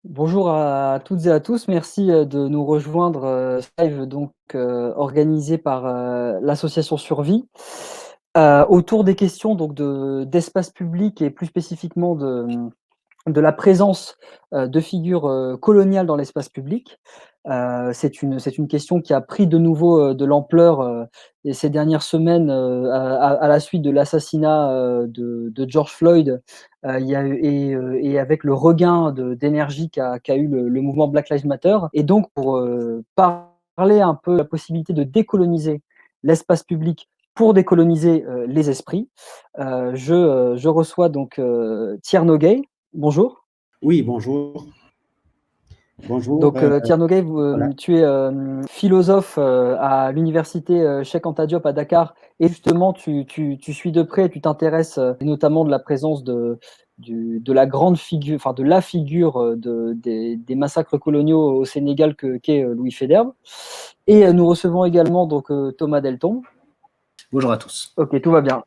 Bonjour à toutes et à tous, merci de nous rejoindre ce live organisé par l'association Survie autour des questions d'espace public et plus spécifiquement de la présence de figures coloniales dans l'espace public. C'est une question qui a pris de nouveau de l'ampleur ces dernières semaines à la suite de l'assassinat de George Floyd. Il y a eu, et avec le regain d'énergie qu'a eu le mouvement Black Lives Matter. Et donc, pour parler un peu de la possibilité de décoloniser l'espace public pour décoloniser les esprits, je reçois donc Thierno Gay. Bonjour. Oui, bonjour. Bonjour. Donc, Thierno Gay, Voilà. tu es philosophe à l'université Cheikh Anta Diop à Dakar, et justement, tu suis de près, tu t'intéresses notamment de la présence de la grande figure, enfin de la figure des massacres coloniaux au Sénégal qu'est Louis Faidherbe. Et nous recevons également donc Thomas Delton. Bonjour à tous. Ok, tout va bien.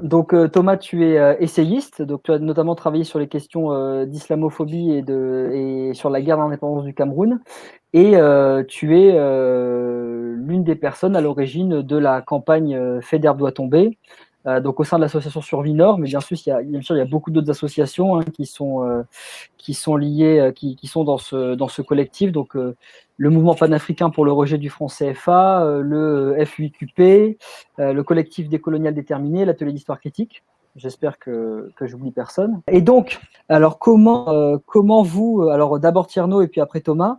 Donc Thomas, tu es essayiste, donc tu as notamment travaillé sur les questions d'islamophobie et sur la guerre d'indépendance du Cameroun, et tu es l'une des personnes à l'origine de la campagne Faidherbe doit tomber, donc au sein de l'association Survie Nord, mais bien sûr il y a beaucoup d'autres associations qui sont liées, qui sont dans ce collectif, donc le mouvement panafricain pour le rejet du franc CFA, le F8QP, le collectif décolonial déterminé, l'atelier d'histoire critique. J'espère que j'oublie personne. Et donc, alors comment vous, alors d'abord Tierno et puis après Thomas,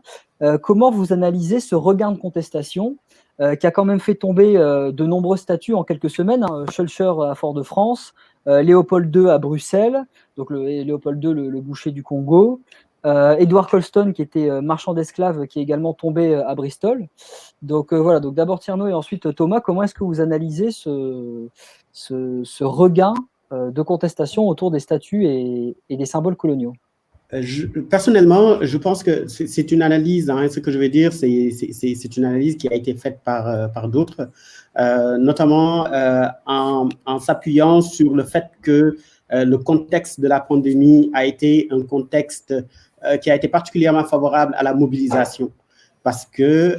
comment vous analysez ce regain de contestation qui a quand même fait tomber de nombreux statuts en quelques semaines, hein, Schulcher à Fort-de-France, Léopold II à Bruxelles, donc Léopold II, le boucher du Congo, Edward Colston, qui était marchand d'esclaves, qui est également tombé à Bristol. Donc voilà, donc d'abord Tierno et ensuite Thomas, comment est-ce que vous analysez ce regain de contestation autour des statuts et des symboles coloniaux? Personnellement, je pense que c'est une analyse, hein, ce que je veux dire, c'est une analyse qui a été faite par d'autres, notamment en s'appuyant sur le fait que le contexte de la pandémie a été un contexte qui a été particulièrement favorable à la mobilisation, parce que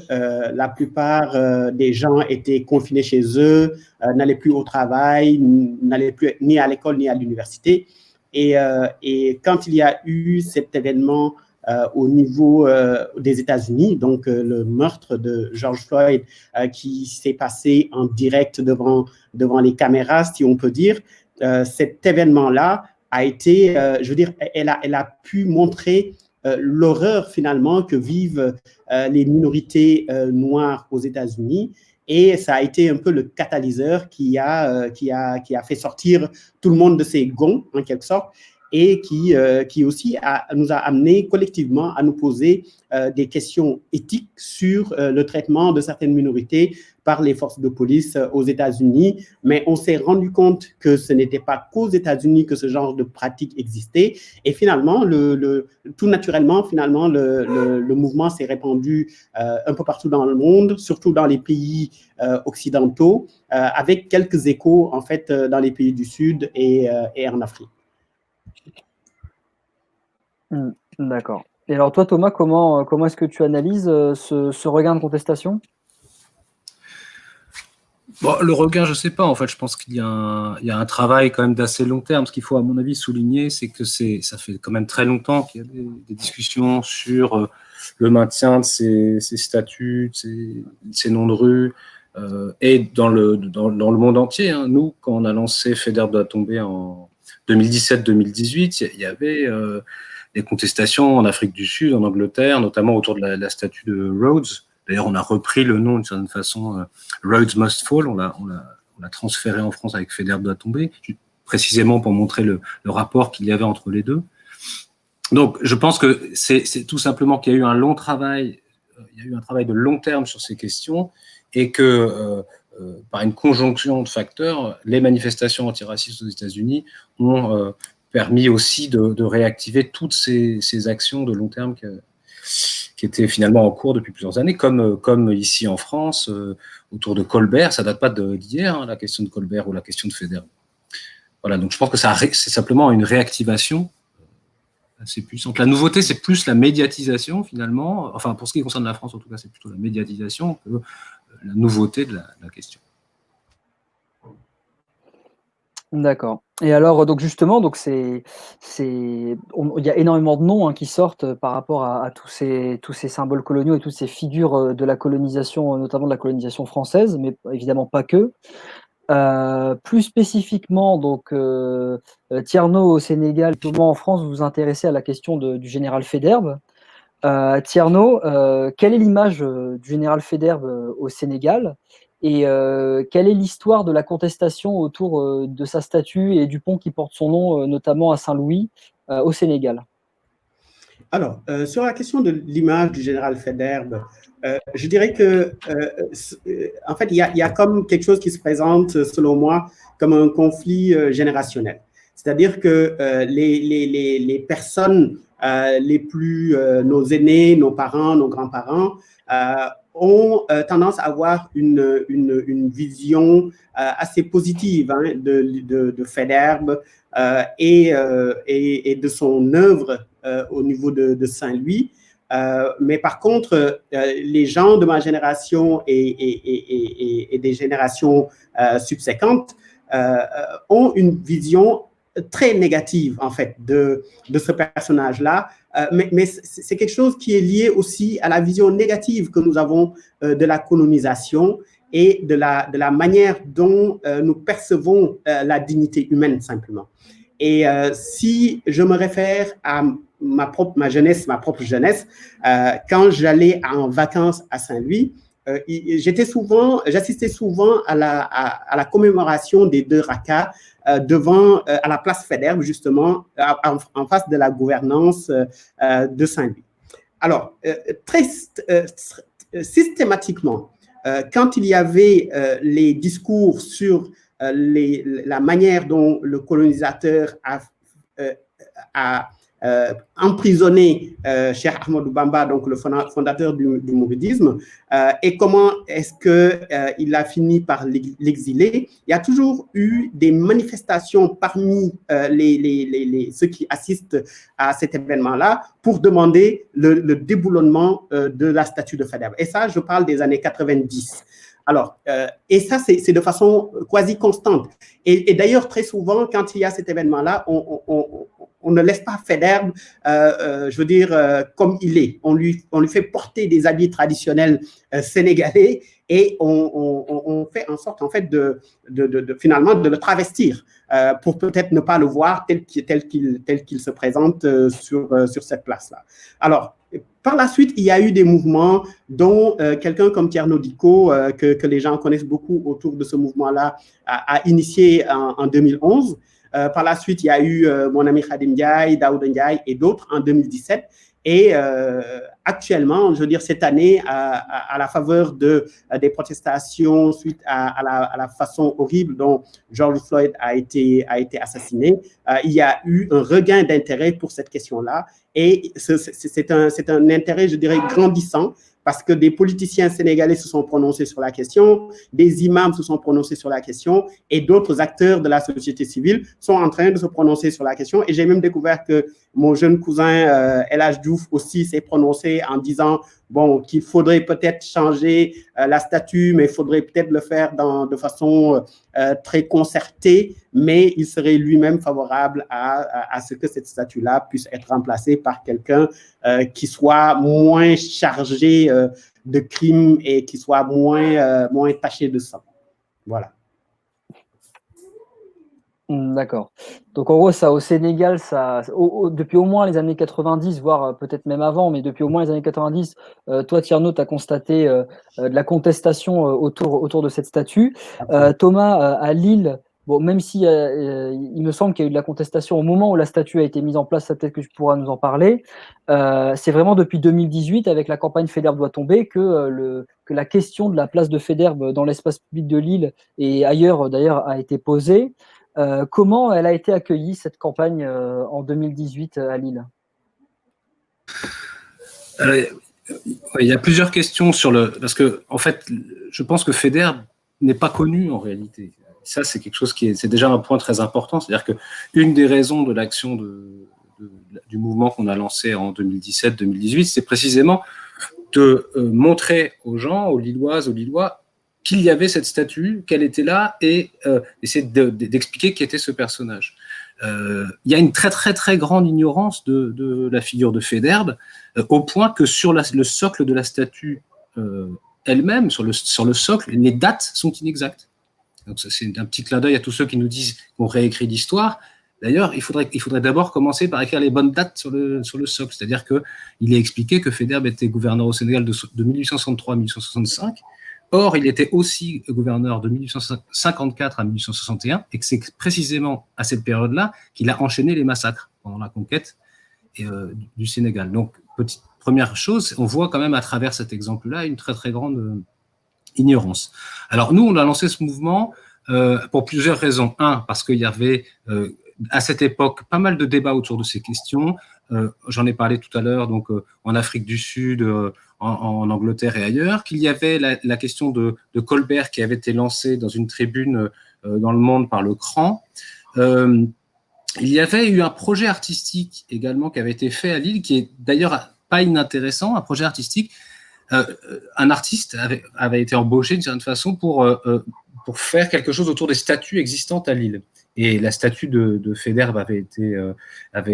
la plupart des gens étaient confinés chez eux, n'allaient plus au travail, n'allaient plus ni à l'école ni à l'université. Et quand il y a eu cet événement au niveau des États-Unis, donc le meurtre de George Floyd qui s'est passé en direct devant les caméras, si on peut dire, cet événement-là a été, je veux dire, elle a pu montrer l'horreur finalement que vivent les minorités noires aux États-Unis. Et ça a été un peu le catalyseur qui a fait sortir tout le monde de ses gonds, en quelque sorte, et qui aussi nous a amené collectivement à nous poser des questions éthiques sur le traitement de certaines minorités par les forces de police aux États-Unis. Mais on s'est rendu compte que ce n'était pas qu'aux États-Unis que ce genre de pratique existait. Et finalement, tout naturellement, finalement, le mouvement s'est répandu un peu partout dans le monde, surtout dans les pays occidentaux, avec quelques échos, en fait, dans les pays du Sud et en Afrique. D'accord. Et alors toi, Thomas, comment est-ce que tu analyses ce regain de contestation? Bon, le regain, je ne sais pas. En fait, je pense qu'il y a un travail quand même d'assez long terme. Ce qu'il faut, à mon avis, souligner, c'est que ça fait quand même très longtemps qu'il y a des discussions sur le maintien de ces statuts, de ces noms de rue, et dans le monde entier. Hein. Nous, quand on a lancé Faidherbe doit tomber en 2017-2018, il y avait des contestations en Afrique du Sud, en Angleterre, notamment autour de la statue de Rhodes. D'ailleurs, on a repris le nom d'une certaine façon, Rhodes Must Fall, on l'a transféré en France avec Faidherbe doit tomber, précisément pour montrer le rapport qu'il y avait entre les deux. Donc, je pense que c'est tout simplement qu'il y a eu un long travail, il y a eu un travail de long terme sur ces questions, et que par une conjonction de facteurs, les manifestations antiracistes aux États-Unis ont permis aussi de réactiver toutes ces actions de long terme qui étaient finalement en cours depuis plusieurs années, comme ici en France, autour de Colbert. Ça ne date pas d'hier, hein, la question de Colbert ou la question de Faidherbe. Voilà, donc je pense que c'est simplement une réactivation assez puissante. La nouveauté, c'est plus la médiatisation, finalement. Enfin, pour ce qui concerne la France, en tout cas, c'est plutôt la médiatisation que la nouveauté de la question. D'accord. Et alors, donc justement, donc il y a énormément de noms qui sortent par rapport à tous ces symboles coloniaux et toutes ces figures de la colonisation, notamment de la colonisation française, mais évidemment pas que. Plus spécifiquement, donc Tierno au Sénégal, Thomas en France, vous vous intéressez à la question du général Faidherbe. Tierno, quelle est l'image du général Faidherbe au Sénégal et quelle est l'histoire de la contestation autour de sa statue et du pont qui porte son nom, notamment à Saint-Louis, au Sénégal? Alors, sur la question de l'image du général Faidherbe, je dirais que, en fait, il y a comme quelque chose qui se présente, selon moi, comme un conflit générationnel. C'est-à-dire que les personnes les plus, nos aînés, nos parents, nos grands-parents, ont tendance à avoir une vision assez positive de Faidherbe et de son œuvre au niveau de Saint-Louis. Mais par contre, les gens de ma génération et des générations subséquentes ont une vision très négative, en fait, de ce personnage-là. Mais c'est quelque chose qui est lié aussi à la vision négative que nous avons de la colonisation et de la manière dont nous percevons la dignité humaine, simplement. Et si je me réfère à ma propre jeunesse, quand j'allais en vacances à Saint-Louis, j'assistais souvent à la commémoration des 2 Rakas à la place Faidherbe, justement, en face de la gouvernance de Saint-Louis. Alors, très systématiquement, quand il y avait les discours sur la manière dont le colonisateur a emprisonné Cheikh Ahmadou Bamba, donc le fondateur du mouridisme, et comment est-ce qu'il a fini par l'exiler. Il y a toujours eu des manifestations parmi ceux qui assistent à cet événement-là pour demander le déboulonnement de la statue de Faidherbe. Et ça, je parle des années 90. Alors, et ça, c'est de façon quasi constante. Et d'ailleurs, très souvent, quand il y a cet événement-là, on ne laisse pas Faidherbe, je veux dire, comme il est. On lui fait porter des habits traditionnels sénégalais et on fait en sorte, en fait, finalement, de le travestir pour peut-être ne pas le voir tel qu'il se présente sur cette place-là. Alors, par la suite, il y a eu des mouvements dont quelqu'un comme Tierno Dicko, que les gens connaissent beaucoup autour de ce mouvement-là, a initié en 2011. Par la suite, il y a eu mon ami Khadim Ndiaye, Daouda Ndiaye et d'autres en 2017. Et actuellement, je veux dire, cette année, à la faveur des protestations suite à la façon horrible dont George Floyd a été assassiné, il y a eu un regain d'intérêt pour cette question-là. Et c'est un intérêt, je dirais, grandissant, parce que des politiciens sénégalais se sont prononcés sur la question, des imams se sont prononcés sur la question, et d'autres acteurs de la société civile sont en train de se prononcer sur la question. Et j'ai même découvert que mon jeune cousin El Hadj Diouf aussi s'est prononcé en disant qu'il faudrait peut-être changer la statue, mais il faudrait peut-être le faire de façon très concertée, mais il serait lui-même favorable à ce que cette statue-là puisse être remplacée par quelqu'un qui soit moins chargé de crimes et qui soit moins taché de sang. Voilà. D'accord. Donc en gros, ça au Sénégal, depuis au moins les années 90, voire peut-être même avant, mais depuis au moins les années 90, toi Tierno, tu as constaté de la contestation autour de cette statue. Thomas, à Lille, bon, même si il me semble qu'il y a eu de la contestation au moment où la statue a été mise en place, ça peut-être que tu pourras nous en parler. C'est vraiment depuis 2018, avec la campagne Faidherbe doit tomber, que la question de la place de Faidherbe dans l'espace public de Lille et ailleurs d'ailleurs a été posée. Comment elle a été accueillie, cette campagne, en 2018 à Lille? Alors, il y a plusieurs questions parce que, en fait, je pense que Faidherbe n'est pas connu en réalité. Ça, c'est quelque chose c'est déjà un point très important. C'est-à-dire qu'une des raisons de l'action de du mouvement qu'on a lancé en 2017-2018, c'est précisément de montrer aux gens, aux Lilloises, aux Lillois, qu'il y avait cette statue, qu'elle était là, et essayer d'expliquer qui était ce personnage. Il y a une très très très grande ignorance de la figure de Faidherbe, au point que sur le socle de la statue elle-même, sur le socle, les dates sont inexactes. Donc c'est un petit clin d'œil à tous ceux qui nous disent qu'on réécrit l'histoire. D'ailleurs, il faudrait d'abord commencer par écrire les bonnes dates sur le socle. C'est-à-dire qu'il est expliqué que Faidherbe était gouverneur au Sénégal de 1863 à 1865. Or, il était aussi gouverneur de 1854 à 1861, et que c'est précisément à cette période-là qu'il a enchaîné les massacres pendant la conquête du Sénégal. Donc, petite première chose, on voit quand même à travers cet exemple-là une très très grande ignorance. Alors, nous, on a lancé ce mouvement pour plusieurs raisons. Un, parce qu'il y avait à cette époque pas mal de débats autour de ces questions. J'en ai parlé tout à l'heure, donc en Afrique du Sud, en Angleterre et ailleurs, qu'il y avait la question de Colbert qui avait été lancée dans une tribune dans Le Monde par le CRAN. Il y avait eu un projet artistique également qui avait été fait à Lille, qui est d'ailleurs pas inintéressant, un projet artistique. Un artiste avait été embauché d'une certaine façon pour faire quelque chose autour des statues existantes à Lille. Et la statue de Faidherbe avait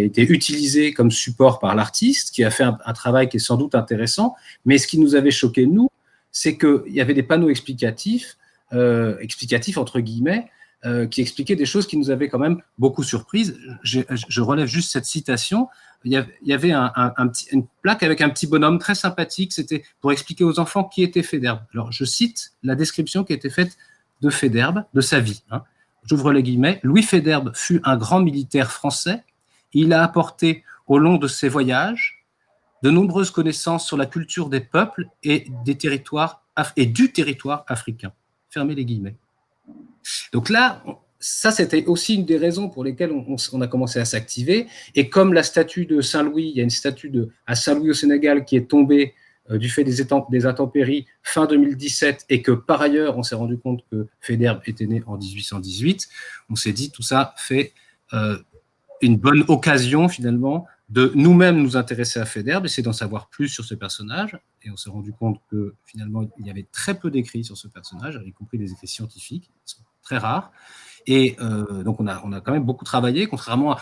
été utilisée comme support par l'artiste, qui a fait un travail qui est sans doute intéressant. Mais ce qui nous avait choqué, nous, c'est qu'il y avait des panneaux explicatifs entre guillemets, qui expliquaient des choses qui nous avaient quand même beaucoup surprises. Je relève juste cette citation. Il y avait une plaque avec un petit bonhomme très sympathique. C'était pour expliquer aux enfants qui était Faidherbe. Alors, je cite la description qui a été faite de Faidherbe, de sa vie. J'ouvre les guillemets. Louis Faidherbe fut un grand militaire français. Il a apporté au long de ses voyages de nombreuses connaissances sur la culture des peuples et du territoire africain. Fermez les guillemets. Donc là, ça, c'était aussi une des raisons pour lesquelles on a commencé à s'activer. Et comme la statue de Saint-Louis, il y a une statue à Saint-Louis au Sénégal qui est tombée du fait des intempéries fin 2017, et que par ailleurs, on s'est rendu compte que Faidherbe était né en 1818, on s'est dit tout ça fait une bonne occasion finalement de nous-mêmes nous intéresser à Faidherbe, essayer d'en savoir plus sur ce personnage. Et on s'est rendu compte que finalement, il y avait très peu d'écrits sur ce personnage, y compris des écrits scientifiques, qui sont très rares. Et donc, on a quand même beaucoup travaillé, contrairement à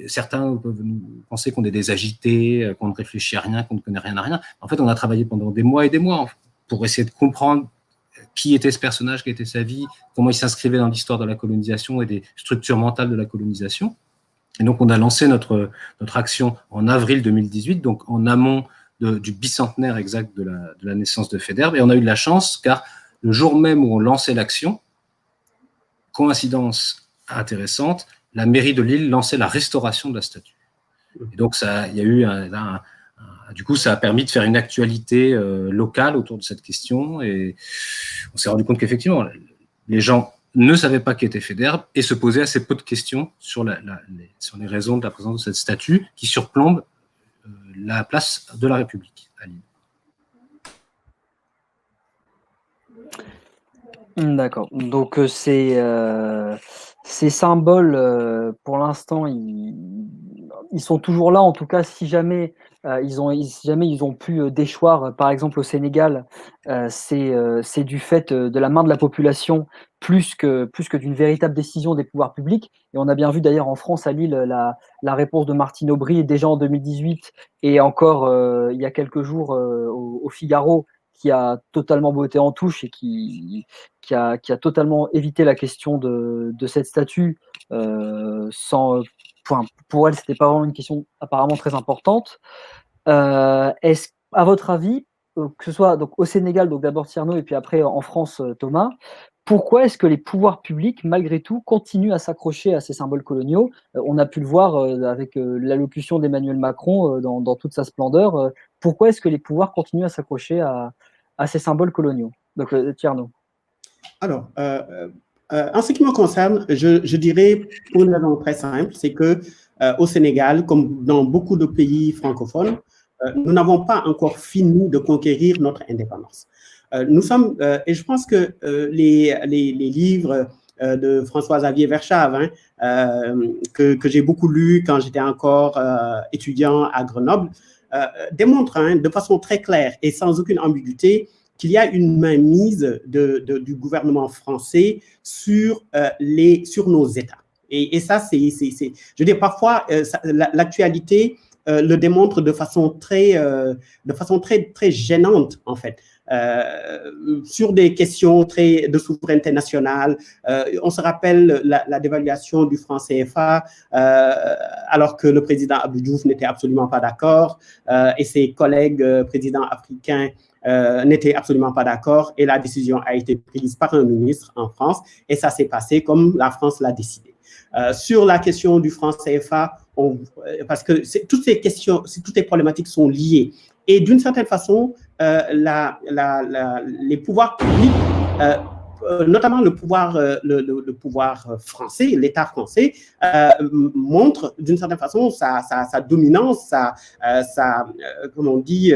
certains peuvent penser qu'on est des agités, qu'on ne réfléchit à rien, qu'on ne connaît rien à rien. En fait, on a travaillé pendant des mois et des mois pour essayer de comprendre qui était ce personnage, quelle était sa vie, comment il s'inscrivait dans l'histoire de la colonisation et des structures mentales de la colonisation. Et donc, on a lancé notre action en avril 2018, donc en amont du bicentenaire exact de la naissance de Faidherbe. Et on a eu de la chance, car le jour même où on lançait l'action, coïncidence intéressante, la mairie de Lille lançait la restauration de la statue. Et donc, il y a eu du coup, ça a permis de faire une actualité locale autour de cette question. Et on s'est rendu compte qu'effectivement, les gens ne savaient pas qui était Faidherbe et se posaient assez peu de questions sur les raisons de la présence de cette statue qui surplombe la place de la République à Lille. D'accord. Donc ces symboles, pour l'instant, ils sont toujours là. En tout cas, si jamais ils ont pu déchoir, par exemple au Sénégal, c'est du fait de la main de la population plus que d'une véritable décision des pouvoirs publics. Et on a bien vu d'ailleurs en France, à Lille, la réponse de Martine Aubry déjà en 2018 et encore il y a quelques jours au Figaro, qui a totalement botté en touche et qui a totalement évité la question de cette statue pour elle, c'était pas vraiment une question apparemment très importante. Est-ce, à votre avis, que ce soit donc au Sénégal, donc d'abord Tierno et puis après en France, Thomas, pourquoi est-ce que les pouvoirs publics, malgré tout, continuent à s'accrocher à ces symboles coloniaux? On a pu le voir avec l'allocution d'Emmanuel Macron dans toute sa splendeur. Pourquoi est-ce que les pouvoirs continuent à s'accrocher à ces symboles coloniaux? Donc, Tierno. Alors, en ce qui me concerne, je dirais pour une raison très simple, c'est que au Sénégal, comme dans beaucoup de pays francophones, nous n'avons pas encore fini de conquérir notre indépendance. Nous sommes, et je pense que les livres de François-Xavier Verschave, que j'ai beaucoup lu quand j'étais encore étudiant à Grenoble, démontre de façon très claire et sans aucune ambiguïté qu'il y a une mainmise du gouvernement français sur nos États. Et ça, je veux dire, parfois, l'actualité le démontre de façon très gênante, en fait. Sur des questions de souveraineté nationale. On se rappelle la dévaluation du franc CFA, alors que le président Abdou Diouf n'était absolument pas d'accord, et ses collègues présidents africains n'étaient absolument pas d'accord, et la décision a été prise par un ministre en France, et ça s'est passé comme la France l'a décidé. Sur la question du franc CFA, parce que toutes ces questions, toutes les problématiques sont liées. Et d'une certaine façon, les pouvoirs publics, notamment le pouvoir français, l'État français, montre d'une certaine façon sa dominance, comme on dit,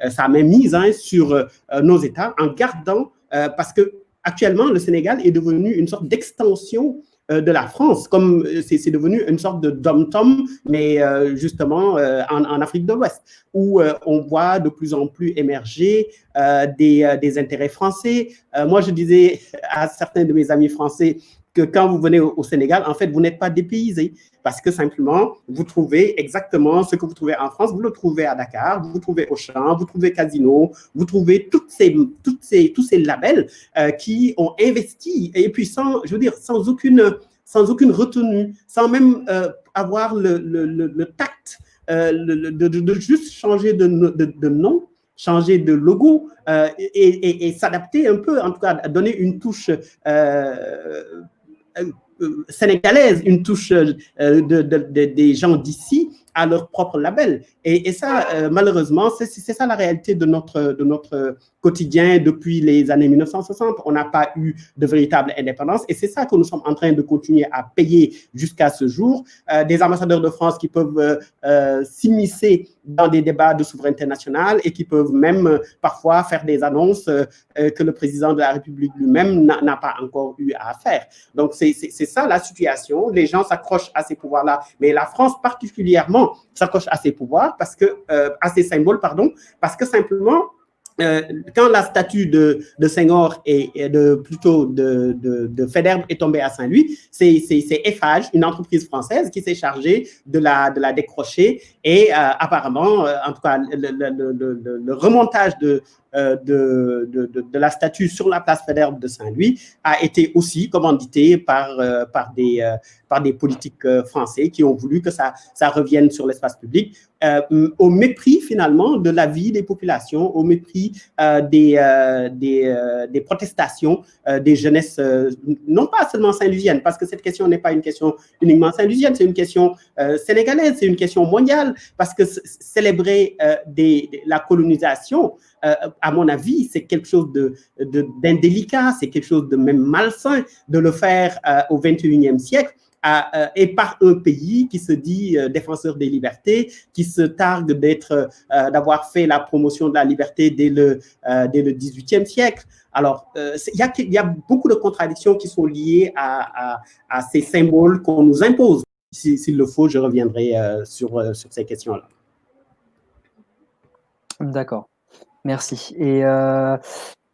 sa mainmise sur nos États, en gardant, parce que actuellement le Sénégal est devenu une sorte d'extension de la France, comme c'est devenu une sorte de dom-tom, mais justement en Afrique de l'Ouest, où on voit de plus en plus émerger des intérêts français. Moi, je disais à certains de mes amis français que quand vous venez au Sénégal, en fait, vous n'êtes pas dépaysés, parce que simplement, vous trouvez exactement ce que vous trouvez en France, vous le trouvez à Dakar, vous trouvez Auchan, vous trouvez Casino, vous trouvez tous ces labels qui ont investi, et puis sans aucune retenue, sans même avoir le tact de juste changer de nom, changer de logo et s'adapter un peu, en tout cas, donner une touche sénégalaise, une touche des gens d'ici à leur propre label. Et ça, malheureusement, c'est ça la réalité de notre quotidien depuis les années 1960. On n'a pas eu de véritable indépendance et c'est ça que nous sommes en train de continuer à payer jusqu'à ce jour. Des ambassadeurs de France qui peuvent s'immiscer dans des débats de souveraineté nationale et qui peuvent même parfois faire des annonces que le président de la République lui-même n'a pas encore eu à faire. Donc, c'est ça la situation. Les gens s'accrochent à ces pouvoirs-là, mais la France particulièrement s'accroche à ces pouvoirs, à ces symboles, parce que simplement, quand la statue de Senghor et plutôt de Faidherbe est tombée à Saint-Louis, c'est Eiffage, une entreprise française, qui s'est chargée de la décrocher et apparemment, en tout cas, le remontage de la statue sur la place Faidherbe de Saint-Louis a été aussi commandité par des politiques français qui ont voulu que ça revienne sur l'espace public, au mépris finalement de la vie des populations, au mépris des protestations des jeunesses, non pas seulement saint-louisiennes, parce que cette question n'est pas une question uniquement saint-louisienne, c'est une question sénégalaise, c'est une question mondiale, parce que célébrer la colonisation, à mon avis, c'est quelque chose d'indélicat, c'est quelque chose de même malsain de le faire au XXIe siècle, et par un pays qui se dit défenseur des libertés, qui se targue d'avoir fait la promotion de la liberté dès le XVIIIe siècle. Alors, il y a beaucoup de contradictions qui sont liées à ces symboles qu'on nous impose. S'il le faut, je reviendrai sur ces questions-là. D'accord. Merci. Et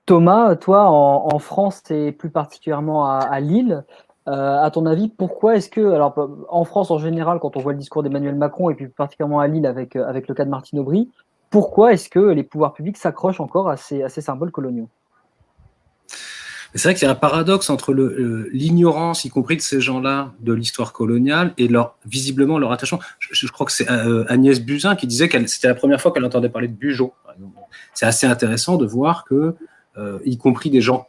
Thomas, toi, en France et plus particulièrement à Lille, à ton avis, pourquoi est-ce que, alors en France en général, quand on voit le discours d'Emmanuel Macron et puis particulièrement à Lille avec le cas de Martine Aubry, pourquoi est-ce que les pouvoirs publics s'accrochent encore à ces symboles coloniaux? C'est vrai qu'il y a un paradoxe entre l'ignorance, y compris de ces gens-là, de l'histoire coloniale et visiblement leur attachement. Je crois que c'est Agnès Buzyn qui disait que c'était la première fois qu'elle entendait parler de Bugeaud. C'est assez intéressant de voir que, y compris des gens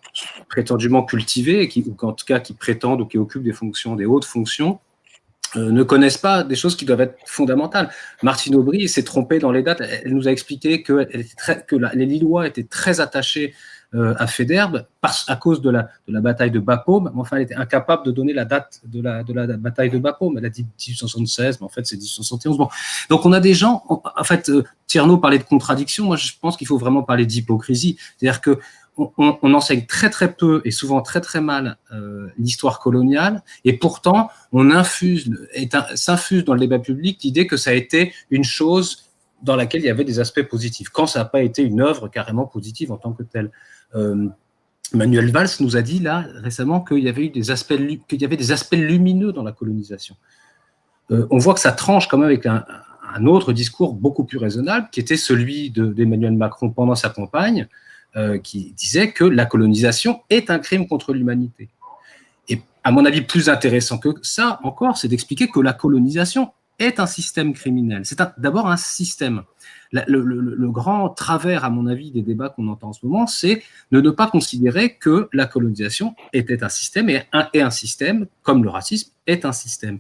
prétendument cultivés, ou en tout cas qui prétendent ou qui occupent des hautes fonctions, ne connaissent pas des choses qui doivent être fondamentales. Martine Aubry s'est trompée dans les dates. Elle nous a expliqué que les Lillois étaient très attachés à Faidherbe à cause de la bataille de Bapaume. Enfin, elle était incapable de donner la date de la bataille de Bapaume. Elle a dit 1876, mais en fait, c'est 1871. Bon. Donc, on a des gens... En fait, Tierno parlait de contradiction. Moi, je pense qu'il faut vraiment parler d'hypocrisie. C'est-à-dire que on enseigne très très peu et souvent très très mal l'histoire coloniale, et pourtant on s'infuse dans le débat public l'idée que ça a été une chose dans laquelle il y avait des aspects positifs, quand ça n'a pas été une œuvre carrément positive en tant que telle. Manuel Valls nous a dit là récemment qu'il y avait des aspects lumineux dans la colonisation. On voit que ça tranche quand même avec un autre discours beaucoup plus raisonnable, qui était celui d'Emmanuel Macron pendant sa campagne, qui disait que la colonisation est un crime contre l'humanité. Et à mon avis, plus intéressant que ça encore, c'est d'expliquer que la colonisation est un système criminel. C'est d'abord un système. Le grand travers, à mon avis, des débats qu'on entend en ce moment, c'est de ne pas considérer que la colonisation était un système, et un système, comme le racisme, est un système.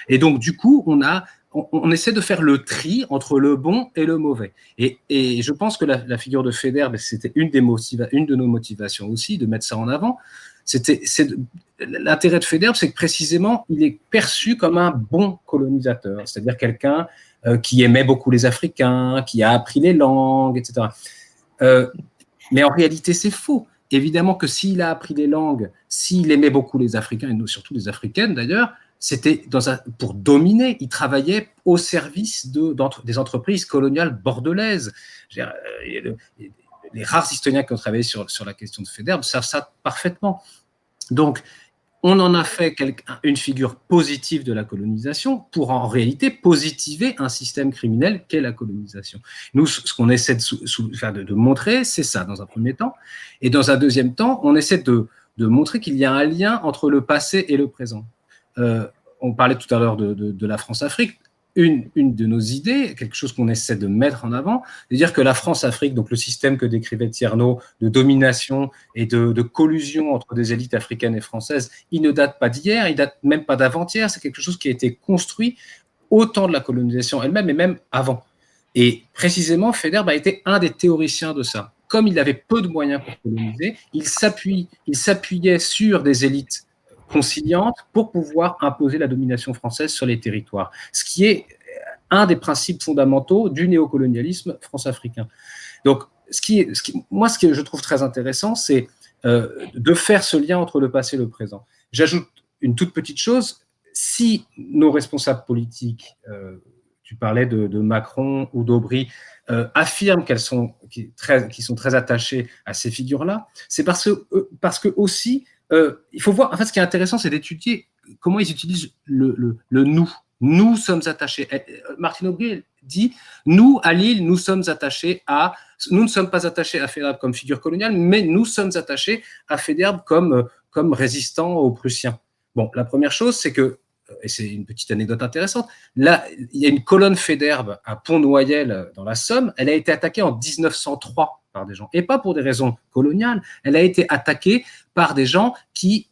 Et donc, du coup, on essaie de faire le tri entre le bon et le mauvais. Et je pense que la figure de Faidherbe, c'était une de nos motivations aussi, de mettre ça en avant. L'intérêt de Faidherbe, c'est que précisément, il est perçu comme un bon colonisateur, c'est-à-dire quelqu'un qui aimait beaucoup les Africains, qui a appris les langues, etc. Mais en réalité, c'est faux. Évidemment que s'il a appris les langues, s'il aimait beaucoup les Africains, et surtout les Africaines d'ailleurs, c'était pour dominer. Il travaillait au service des entreprises coloniales bordelaises. Les rares historiens qui ont travaillé sur la question de Faidherbe savent ça parfaitement. Donc, on en a fait une figure positive de la colonisation pour en réalité positiver un système criminel qu'est la colonisation. Nous, ce qu'on essaie de montrer, c'est ça dans un premier temps. Et dans un deuxième temps, on essaie de montrer qu'il y a un lien entre le passé et le présent. On parlait tout à l'heure de la France-Afrique. Une de nos idées, quelque chose qu'on essaie de mettre en avant, c'est de dire que la France-Afrique, donc le système que décrivait Tierno de domination et de collusion entre des élites africaines et françaises, il ne date pas d'hier, il ne date même pas d'avant-hier, c'est quelque chose qui a été construit au temps de la colonisation elle-même et même avant. Et précisément, Faidherbe a été un des théoriciens de ça. Comme il avait peu de moyens pour coloniser, il s'appuyait sur des élites conciliante pour pouvoir imposer la domination française sur les territoires, ce qui est un des principes fondamentaux du néocolonialisme france-africain. Donc, ce que je trouve très intéressant, c'est de faire ce lien entre le passé et le présent. J'ajoute une toute petite chose, si nos responsables politiques, tu parlais de Macron ou d'Aubry, affirment qu'ils sont très attachés à ces figures-là, c'est parce que aussi, il faut voir, en fait, ce qui est intéressant, c'est d'étudier comment ils utilisent le nous. Nous sommes attachés. Martine Aubry dit, nous, à Lille, nous sommes attachés nous ne sommes pas attachés à Faidherbe comme figure coloniale, mais nous sommes attachés à Faidherbe comme résistant aux Prussiens. Bon, la première chose, c'est que, et c'est une petite anecdote intéressante, là, il y a une colonne Faidherbe à Pont-Noyel dans la Somme, elle a été attaquée en 1903 par des gens, et pas pour des raisons coloniales, elle a été attaquée par des gens qui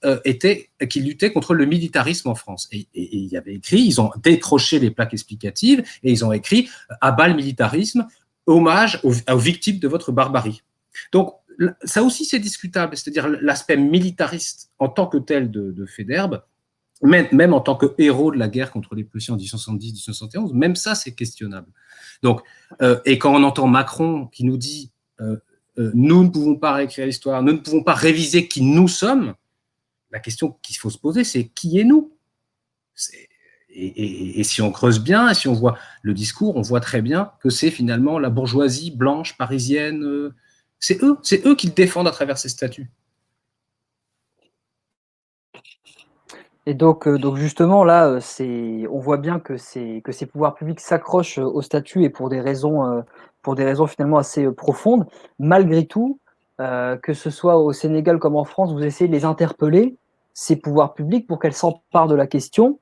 luttaient contre le militarisme en France. Et il y avait écrit, ils ont décroché les plaques explicatives, et ils ont écrit « À bas le militarisme, hommage aux victimes de votre barbarie ». Donc, ça aussi c'est discutable, c'est-à-dire l'aspect militariste en tant que tel de Faidherbe, même en tant que héros de la guerre contre les Prussiens en 1870-1871, même ça c'est questionnable. Donc, et quand on entend Macron qui nous dit nous ne pouvons pas réécrire l'histoire, nous ne pouvons pas réviser qui nous sommes, la question qu'il faut se poser, c'est qui est nous ? Et si on creuse bien, et si on voit le discours, on voit très bien que c'est finalement la bourgeoisie blanche, parisienne, c'est eux qui le défendent à travers ces statuts. Et donc justement, là, on voit bien que ces pouvoirs publics s'accrochent au statut et pour des raisons finalement assez profondes. Malgré tout, que ce soit au Sénégal comme en France, vous essayez de les interpeller, ces pouvoirs publics, pour qu'elles s'emparent de la question.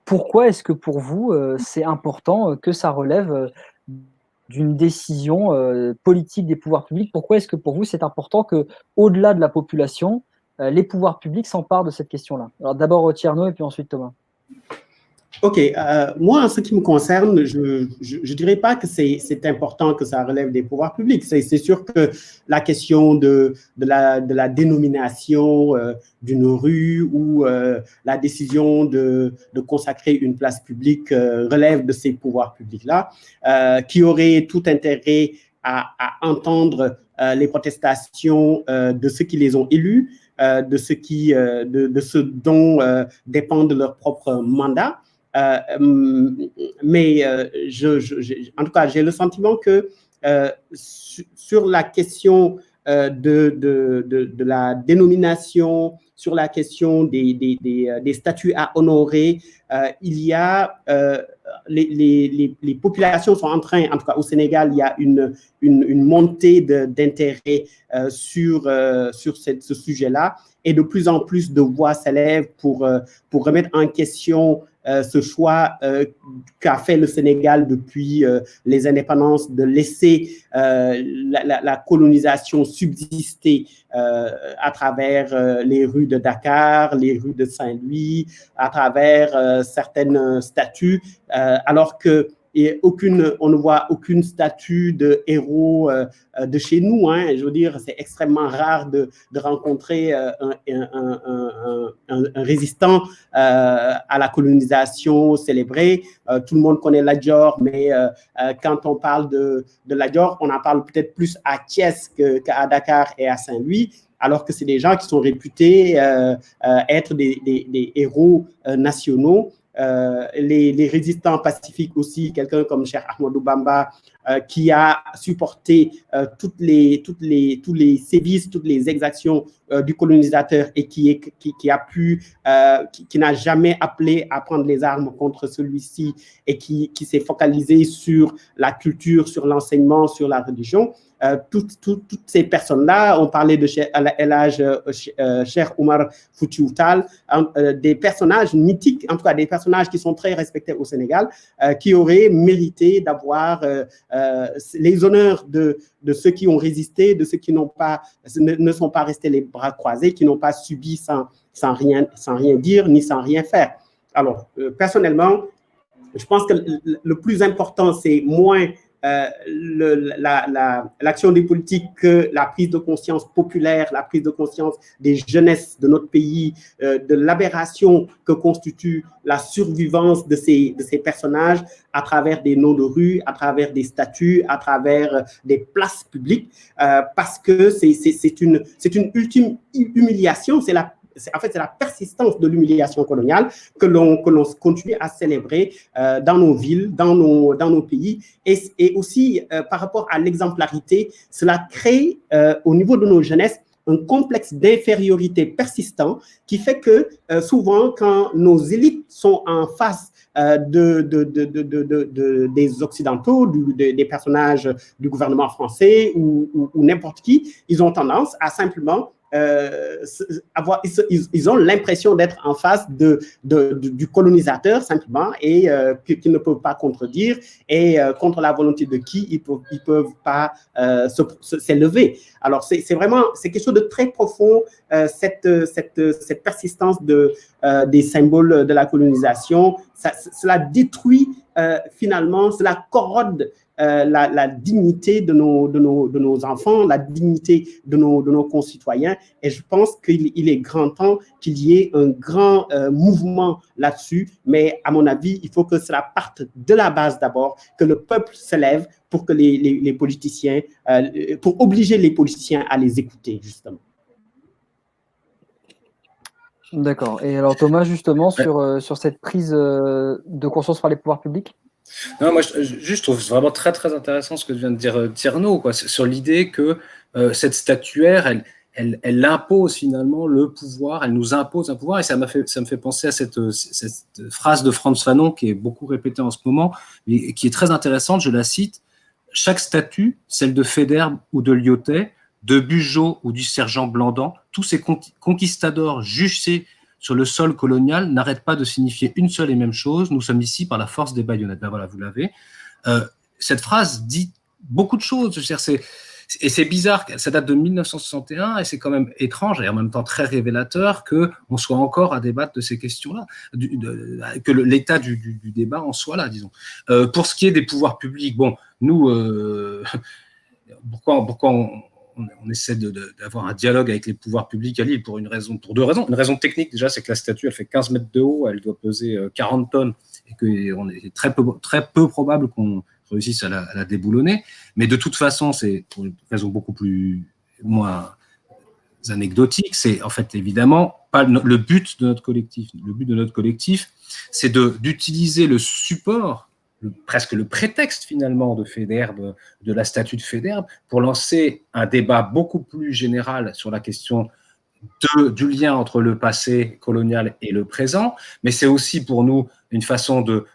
Pourquoi est-ce que pour vous, c'est important que ça relève d'une décision politique des pouvoirs publics ? Pourquoi est-ce que pour vous, c'est important que, au-delà de la population, les pouvoirs publics s'emparent de cette question-là? Alors d'abord Tierno et puis ensuite Thomas. Ok, moi, en ce qui me concerne, je ne dirais pas que c'est important que ça relève des pouvoirs publics. C'est sûr que la question de la dénomination d'une rue ou la décision de consacrer une place publique relève de ces pouvoirs publics-là, qui auraient tout intérêt à entendre les protestations de ceux qui les ont élus, de ceux dont dépendent leurs propres mandats. Mais en tout cas, j'ai le sentiment que sur la question de la dénomination, sur la question des statuts à honorer, il y a les populations sont en train, en tout cas au Sénégal, il y a une montée d'intérêt sur ce sujet-là, et de plus en plus de voix s'élèvent pour remettre en question ce choix qu'a fait le Sénégal depuis les indépendances de laisser la colonisation subsister à travers les rues de Dakar, les rues de Saint-Louis, à travers certaines statues, alors que on ne voit aucune statue de héros de chez nous. Hein. Je veux dire, c'est extrêmement rare de rencontrer un résistant à la colonisation célébré. Tout le monde connaît Lat Dior, mais quand on parle de Lat Dior, on en parle peut-être plus à Thiès qu'à Dakar et à Saint-Louis, alors que c'est des gens qui sont réputés être des héros nationaux. Les résistants pacifiques aussi, quelqu'un comme Cheikh Ahmadou Bamba, qui a supporté tous les sévices, toutes les exactions du colonisateur et qui n'a jamais appelé à prendre les armes contre celui-ci et qui s'est focalisé sur la culture, sur l'enseignement, sur la religion. Toutes ces personnes-là, on parlait de Cheikh Oumar Foutiyou Tall, des personnages mythiques, en tout cas des personnages qui sont très respectés au Sénégal, qui auraient mérité d'avoir les honneurs de ceux qui ont résisté, de ceux qui ne sont pas restés les bras croisés, qui n'ont pas subi sans rien dire ni sans rien faire. Alors, personnellement, je pense que le plus important, c'est moins l'action des politiques que la prise de conscience populaire, la prise de conscience des jeunesses de notre pays, de l'aberration que constitue la survivance de ces personnages à travers des noms de rue, à travers des statues, à travers des places publiques, parce que c'est une ultime humiliation, c'est la persistance de l'humiliation coloniale que l'on continue à célébrer dans nos villes, dans nos pays. Et aussi, par rapport à l'exemplarité, cela crée au niveau de nos jeunesses un complexe d'infériorité persistant qui fait que souvent, quand nos élites sont en face des Occidentaux, des personnages du gouvernement français ou n'importe qui, ils ont tendance à simplement ils ont l'impression d'être en face du colonisateur simplement et qu'ils ne peuvent pas contredire et contre la volonté de qui ils peuvent pas s'élever. Alors c'est quelque chose de très profond, cette persistance des symboles de la colonisation. Cela détruit finalement, cela corrode la dignité de nos enfants, la dignité de nos concitoyens. Et je pense qu'il est grand temps qu'il y ait un grand mouvement là-dessus. Mais à mon avis, il faut que cela parte de la base d'abord, que le peuple se lève pour que les politiciens, pour obliger les politiciens à les écouter, justement. D'accord. Et alors Thomas, justement, sur cette prise de conscience par les pouvoirs publics? Non, moi, je trouve vraiment très, très intéressant ce que vient de dire Tierno, quoi, sur l'idée que cette statuaire, elle impose finalement le pouvoir, elle nous impose un pouvoir, et ça me fait penser à cette phrase de Frantz Fanon qui est beaucoup répétée en ce moment, mais qui est très intéressante, je la cite: « Chaque statue, celle de Faidherbe ou de Lyotet, de Bugeaud ou du sergent Blandan, tous ces conquistadors juchés sur le sol colonial n'arrête pas de signifier une seule et même chose: nous sommes ici par la force des baïonnettes. » Ben voilà, vous l'avez. Cette phrase dit beaucoup de choses. Et c'est bizarre, ça date de 1961 et c'est quand même étrange et en même temps très révélateur qu'on soit encore à débattre de ces questions-là, que l'état du débat en soit là, disons. Pour ce qui est des pouvoirs publics, bon, nous, pourquoi on essaie d'avoir un dialogue avec les pouvoirs publics à Lille pour deux raisons. Une raison technique, déjà, c'est que la statue, elle fait 15 mètres de haut, elle doit peser 40 tonnes et qu'il est très peu probable qu'on réussissent à la déboulonner. Mais de toute façon, c'est pour une raison beaucoup moins anecdotique, c'est en fait évidemment pas le but de notre collectif. Le but de notre collectif, c'est d'utiliser le support, presque le prétexte finalement de Faidherbe, de la statue de Faidherbe, pour lancer un débat beaucoup plus général sur la question du lien entre le passé colonial et le présent, mais c'est aussi pour nous une façon de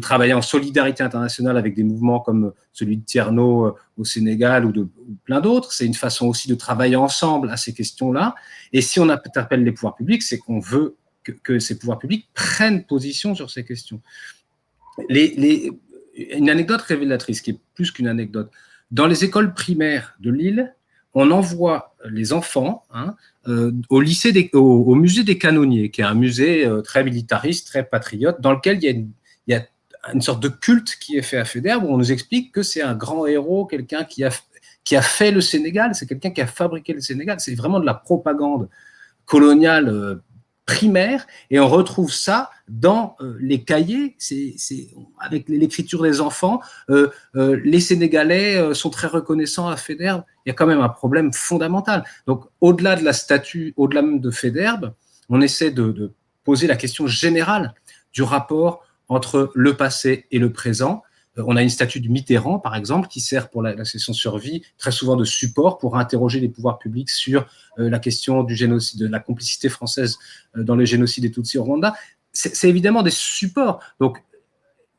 travailler en solidarité internationale avec des mouvements comme celui de Tierno au Sénégal ou plein d'autres. C'est une façon aussi de travailler ensemble à ces questions-là. Et si on interpelle les pouvoirs publics, c'est qu'on veut que ces pouvoirs publics prennent position sur ces questions. Une anecdote révélatrice, qui est plus qu'une anecdote. Dans les écoles primaires de Lille, on envoie les enfants au musée des Canonniers, qui est un musée très militariste, très patriote, dans lequel il y a une sorte de culte qui est fait à Faidherbe, où on nous explique que c'est un grand héros, quelqu'un qui a fait le Sénégal, c'est quelqu'un qui a fabriqué le Sénégal. C'est vraiment de la propagande coloniale primaire, et on retrouve ça dans les cahiers, avec l'écriture des enfants. Les Sénégalais sont très reconnaissants à Faidherbe. Il y a quand même un problème fondamental. Donc, au-delà de la statue, au-delà même de Faidherbe, on essaie de poser la question générale du rapport entre le passé et le présent. On a une statue de Mitterrand, par exemple, qui sert pour la session survie très souvent de support pour interroger les pouvoirs publics sur la question du génocide, de la complicité française dans le génocide des Tutsis au Rwanda. C'est évidemment des supports. Donc,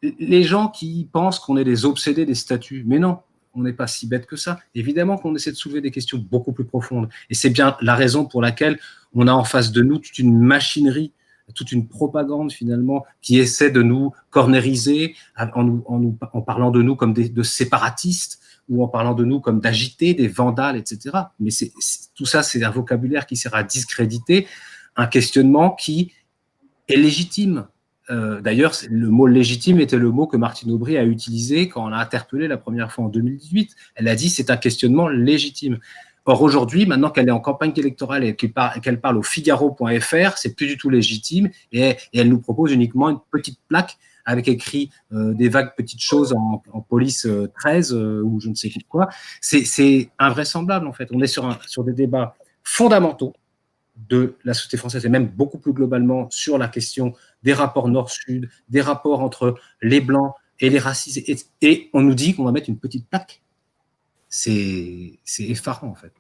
les gens qui pensent qu'on est des obsédés des statues, mais non, on n'est pas si bête que ça. Évidemment qu'on essaie de soulever des questions beaucoup plus profondes. Et c'est bien la raison pour laquelle on a en face de nous toute une machinerie, toute une propagande finalement qui essaie de nous cornériser en parlant de nous comme de séparatistes ou en parlant de nous comme d'agités, des vandales, etc. Mais tout ça, c'est un vocabulaire qui sert à discréditer un questionnement qui est légitime. D'ailleurs, le mot légitime était le mot que Martine Aubry a utilisé quand on l'a interpellée la première fois en 2018. Elle a dit c'est un questionnement légitime. Or, aujourd'hui, maintenant qu'elle est en campagne électorale et qu'elle parle au Figaro.fr, c'est plus du tout légitime et elle nous propose uniquement une petite plaque avec écrit des vagues petites choses en police 13 ou je ne sais quoi. C'est invraisemblable, en fait. On est sur des débats fondamentaux de la société française et même beaucoup plus globalement sur la question des rapports nord-sud, des rapports entre les blancs et les racistes. Et on nous dit qu'on va mettre une petite plaque. C'est effarant, en fait.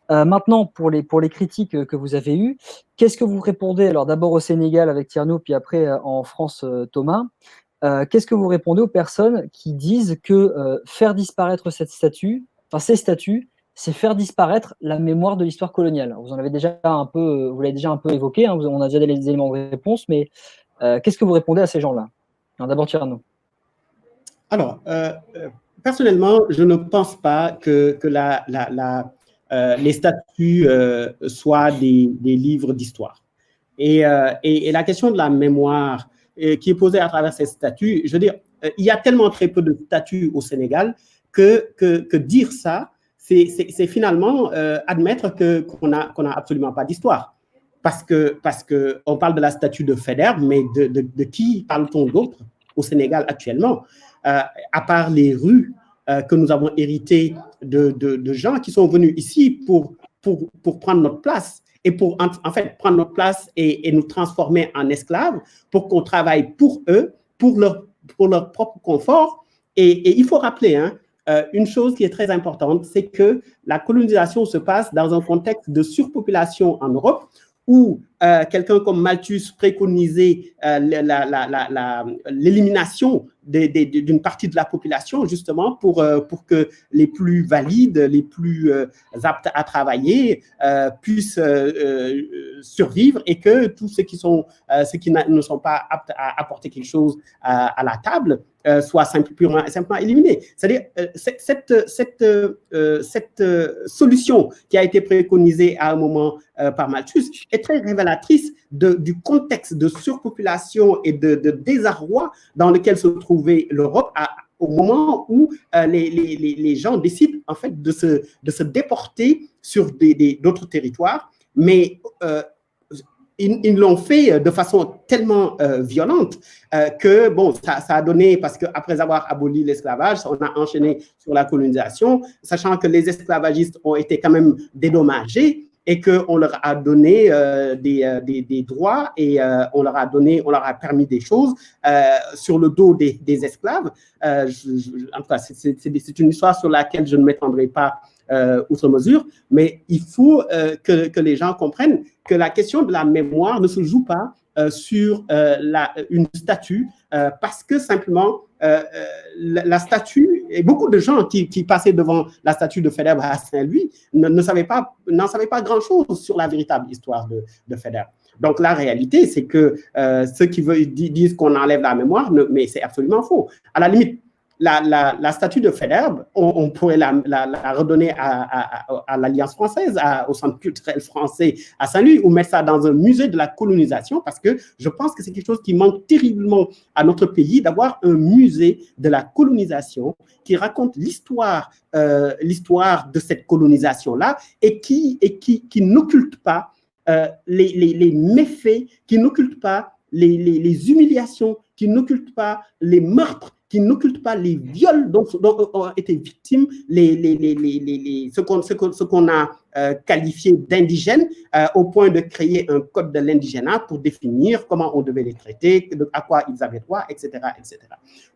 Maintenant, pour les critiques que vous avez eues, qu'est-ce que vous répondez? Alors, d'abord au Sénégal avec Tierno, puis après en France, Thomas. Qu'est-ce que vous répondez aux personnes qui disent que faire disparaître ces statues, c'est faire disparaître la mémoire de l'histoire coloniale? Vous l'avez déjà un peu évoqué, hein, on a déjà des éléments de réponse, mais qu'est-ce que vous répondez à ces gens-là? D'abord, Tierno. Alors, personnellement, je ne pense pas que les statues soient des livres d'histoire. Et la question de la mémoire qui est posée à travers ces statues, je veux dire, il y a tellement très peu de statues au Sénégal que dire ça, c'est finalement admettre qu'on n'a absolument pas d'histoire. Parce que on parle de la statue de Faidherbe, mais de qui parle-t-on d'autre au Sénégal actuellement, à part les rues que nous avons héritées de gens qui sont venus ici pour prendre notre place et pour en fait prendre notre place et nous transformer en esclaves pour qu'on travaille pour eux, pour leur propre confort. Et il faut rappeler une chose qui est très importante, c'est que la colonisation se passe dans un contexte de surpopulation en Europe où quelqu'un comme Malthus préconisait l'élimination d'une partie de la population, justement, pour que les plus valides, les plus aptes à travailler puissent survivre et que tous ceux qui ne sont pas aptes à apporter quelque chose à la table soient simplement éliminés. C'est-à-dire, cette solution qui a été préconisée à un moment par Malthus est très révélatrice du contexte de surpopulation et de désarroi dans lequel se trouvait l'Europe au moment où les gens décident en fait de se déporter sur d'autres territoires. Mais ils l'ont fait de façon tellement violente que, bon, ça a donné, parce qu'après avoir aboli l'esclavage, on a enchaîné sur la colonisation, sachant que les esclavagistes ont été quand même dédommagés et qu'on leur a donné des droits et on leur a permis des choses sur le dos des esclaves. En tout cas, c'est une histoire sur laquelle je ne m'étendrai pas outre mesure, mais il faut que les gens comprennent que la question de la mémoire ne se joue pas sur une statue parce que simplement la statue, et beaucoup de gens qui passaient devant la statue de Faidherbe à Saint-Louis n'en savaient pas grand-chose sur la véritable histoire de Faidherbe. Donc, la réalité, c'est que ceux qui disent qu'on enlève la mémoire, mais c'est absolument faux. À la limite, la statue de Faidherbe, on pourrait la redonner à l'Alliance française, au Centre culturel français à Saint-Louis, ou mettre ça dans un musée de la colonisation, parce que je pense que c'est quelque chose qui manque terriblement à notre pays, d'avoir un musée de la colonisation qui raconte l'histoire de cette colonisation-là et qui n'occulte pas les méfaits, qui n'occulte pas les humiliations, qui n'occulte pas les meurtres, qui n'occulte pas les viols dont ont été victimes ce qu'on a qualifié d'indigènes au point de créer un code de l'indigénat pour définir comment on devait les traiter, à quoi ils avaient droit, etc., etc.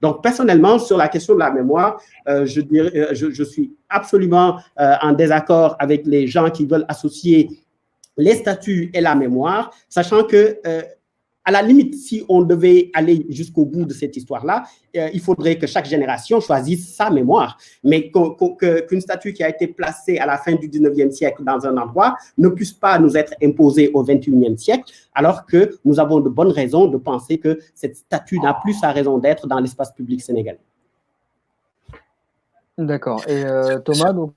Donc, personnellement, sur la question de la mémoire, je suis absolument en désaccord avec les gens qui veulent associer les statuts et la mémoire, sachant que à la limite, si on devait aller jusqu'au bout de cette histoire-là, il faudrait que chaque génération choisisse sa mémoire. Mais qu'une statue qui a été placée à la fin du 19e siècle dans un endroit ne puisse pas nous être imposée au 21e siècle, alors que nous avons de bonnes raisons de penser que cette statue n'a plus sa raison d'être dans l'espace public sénégalais. D'accord. Et Thomas, donc...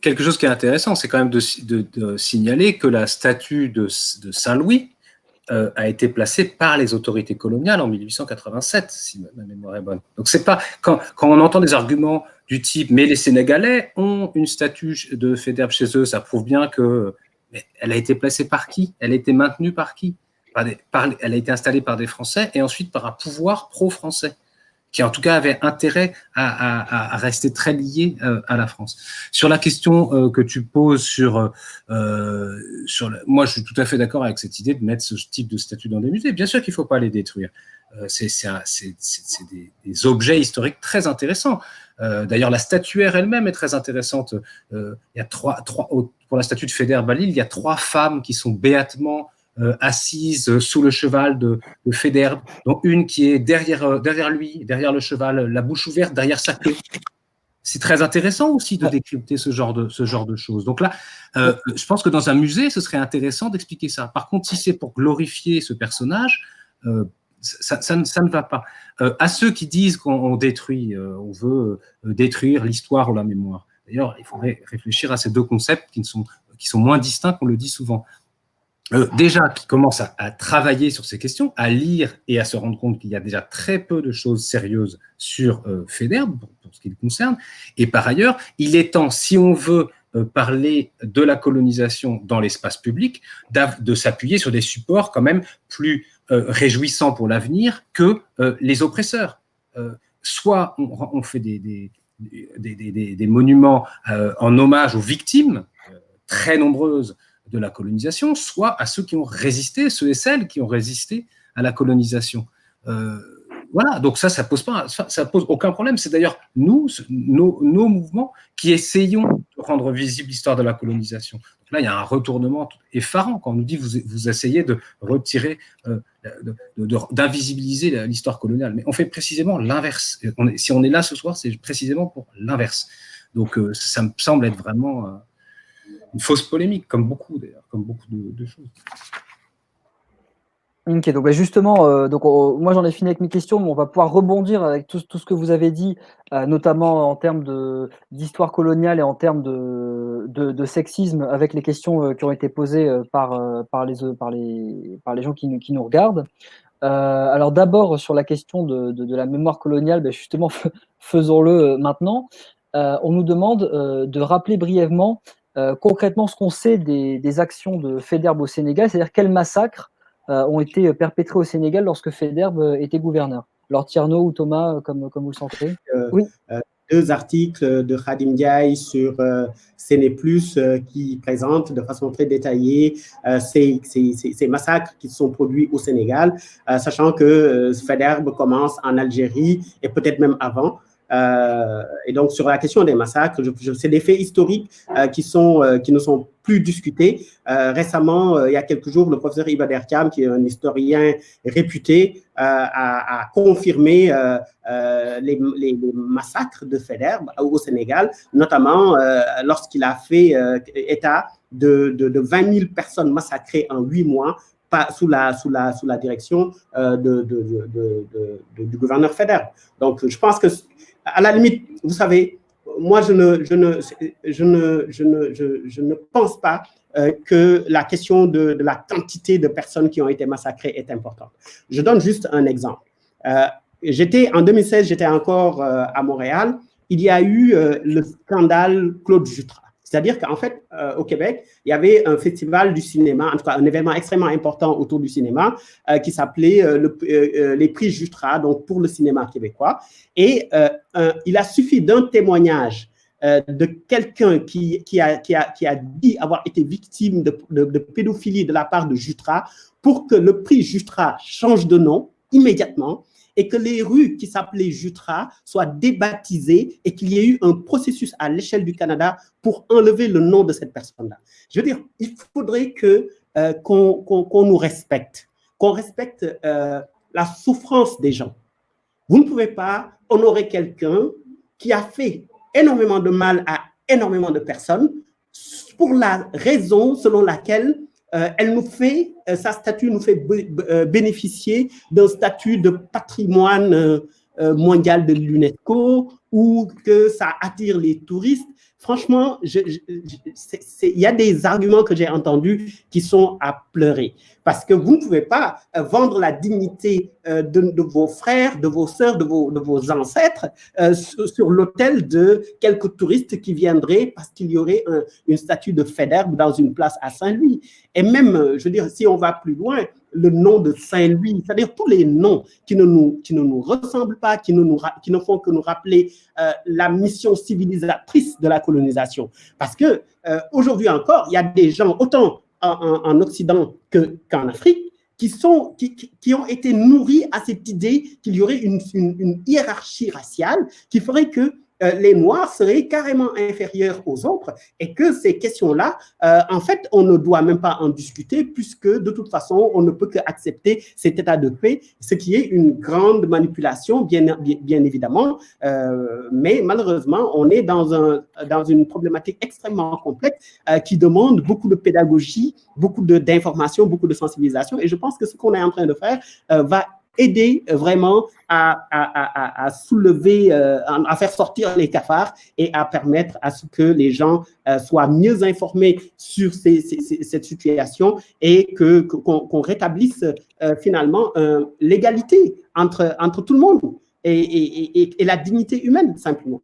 quelque chose qui est intéressant, c'est quand même de signaler que la statue de Saint-Louis a été placée par les autorités coloniales en 1887, si ma mémoire est bonne. Donc c'est pas quand on entend des arguments du type mais les Sénégalais ont une statue de Faidherbe chez eux, ça prouve bien que elle a été placée par qui? Elle a été maintenue par qui? Elle a été installée par des Français et ensuite par un pouvoir pro-français, qui en tout cas avait intérêt à rester très lié à la France. Sur la question que tu poses moi je suis tout à fait d'accord avec cette idée de mettre ce type de statues dans des musées. Bien sûr qu'il ne faut pas les détruire. C'est des objets historiques très intéressants. D'ailleurs, la statuaire elle-même est très intéressante. Il y a pour la statue de Faidherbe à Lille, il y a 3 femmes qui sont béatement assise sous le cheval de Faidherbe, dont une qui est derrière lui, derrière le cheval, la bouche ouverte, derrière sa queue. C'est très intéressant aussi de décrypter ce genre de choses. Donc là, je pense que dans un musée, ce serait intéressant d'expliquer ça. Par contre, si c'est pour glorifier ce personnage, ça ne va pas. À ceux qui disent qu'on détruit, on veut détruire l'histoire ou la mémoire. D'ailleurs, il faudrait réfléchir à ces deux concepts qui sont moins distincts qu'on le dit souvent. Déjà, qui commence à travailler sur ces questions, à lire et à se rendre compte qu'il y a déjà très peu de choses sérieuses sur Faidherbe, pour ce qui le concerne. Et par ailleurs, il est temps, si on veut parler de la colonisation dans l'espace public, de s'appuyer sur des supports quand même plus réjouissants pour l'avenir que les oppresseurs. Soit on fait des monuments en hommage aux victimes, très nombreuses, de la colonisation, soit à ceux qui ont résisté, ceux et celles qui ont résisté à la colonisation. Voilà, donc ça pose aucun problème. C'est d'ailleurs nos mouvements qui essayons de rendre visible l'histoire de la colonisation. Donc là, il y a un retournement effarant quand on nous dit vous essayez de retirer, d'invisibiliser l'histoire coloniale. Mais on fait précisément l'inverse. Si on est là ce soir, c'est précisément pour l'inverse. Donc ça me semble être vraiment une fausse polémique, comme beaucoup d'ailleurs, comme beaucoup de choses. Ok, donc justement, moi j'en ai fini avec mes questions, mais on va pouvoir rebondir avec tout ce que vous avez dit, notamment en termes d'histoire coloniale et en termes de sexisme, avec les questions qui ont été posées par les gens qui nous regardent. Alors d'abord sur la question de la mémoire coloniale, justement faisons-le maintenant. On nous demande de rappeler brièvement concrètement ce qu'on sait des actions de Faidherbe au Sénégal, c'est-à-dire quels massacres ont été perpétrés au Sénégal lorsque Faidherbe était gouverneur. Alors Tierno ou Thomas, comme vous le sentez. Oui. 2 articles de Khadim Ndiaye sur CNE+, qui présentent de façon très détaillée ces massacres qui sont produits au Sénégal, sachant que Faidherbe commence en Algérie et peut-être même avant. Et donc, sur la question des massacres, c'est des faits historiques qui ne sont plus discutés. Récemment, il y a quelques jours, le professeur Iba Der Thiam, qui est un historien réputé, a confirmé les massacres de Faidherbe au Sénégal, notamment lorsqu'il a fait état de 20 000 personnes massacrées en 8 mois sous la direction du gouverneur Faidherbe. Donc, je pense que à la limite, vous savez, moi, je ne pense pas que la question de la quantité de personnes qui ont été massacrées est importante. Je donne juste un exemple. En 2016, j'étais encore à Montréal. Il y a eu le scandale Claude Jutras. C'est-à-dire qu'en fait, au Québec, il y avait un festival du cinéma, en tout cas un événement extrêmement important autour du cinéma qui s'appelait les prix Jutras, donc pour le cinéma québécois. Et il a suffi d'un témoignage de quelqu'un qui a dit avoir été victime de pédophilie de la part de Jutras pour que le prix Jutras change de nom immédiatement et que les rues qui s'appelaient Jutras soient débaptisées et qu'il y ait eu un processus à l'échelle du Canada pour enlever le nom de cette personne-là. Je veux dire, il faudrait qu'on nous respecte, qu'on respecte la souffrance des gens. Vous ne pouvez pas honorer quelqu'un qui a fait énormément de mal à énormément de personnes pour la raison selon laquelle sa statue nous fait bénéficier d'un statut de patrimoine mondial de l'UNESCO ou que ça attire les touristes. Franchement, il y a des arguments que j'ai entendus qui sont à pleurer. Parce que vous ne pouvez pas vendre la dignité de vos frères, de vos sœurs, de vos ancêtres sur l'autel de quelques touristes qui viendraient parce qu'il y aurait une statue de Faidherbe dans une place à Saint-Louis. Et même, je veux dire, si on va plus loin, le nom de Saint-Louis, c'est-à-dire tous les noms qui ne nous ressemblent pas, qui ne font que nous rappeler la mission civilisatrice de la colonisation. Parce que aujourd'hui encore, il y a des gens, autant en Occident qu'en Afrique, qui ont été nourris à cette idée qu'il y aurait une hiérarchie raciale qui ferait que les Noirs seraient carrément inférieurs aux autres et que ces questions-là, en fait, on ne doit même pas en discuter puisque de toute façon, on ne peut qu'accepter cet état de fait, ce qui est une grande manipulation, bien évidemment, mais malheureusement, on est dans une problématique extrêmement complexe qui demande beaucoup de pédagogie, beaucoup d'information, beaucoup de sensibilisation et je pense que ce qu'on est en train de faire va aider vraiment à soulever, à faire sortir les cafards et à permettre à ce que les gens soient mieux informés sur cette situation et qu'on rétablisse finalement l'égalité entre tout le monde et la dignité humaine, simplement.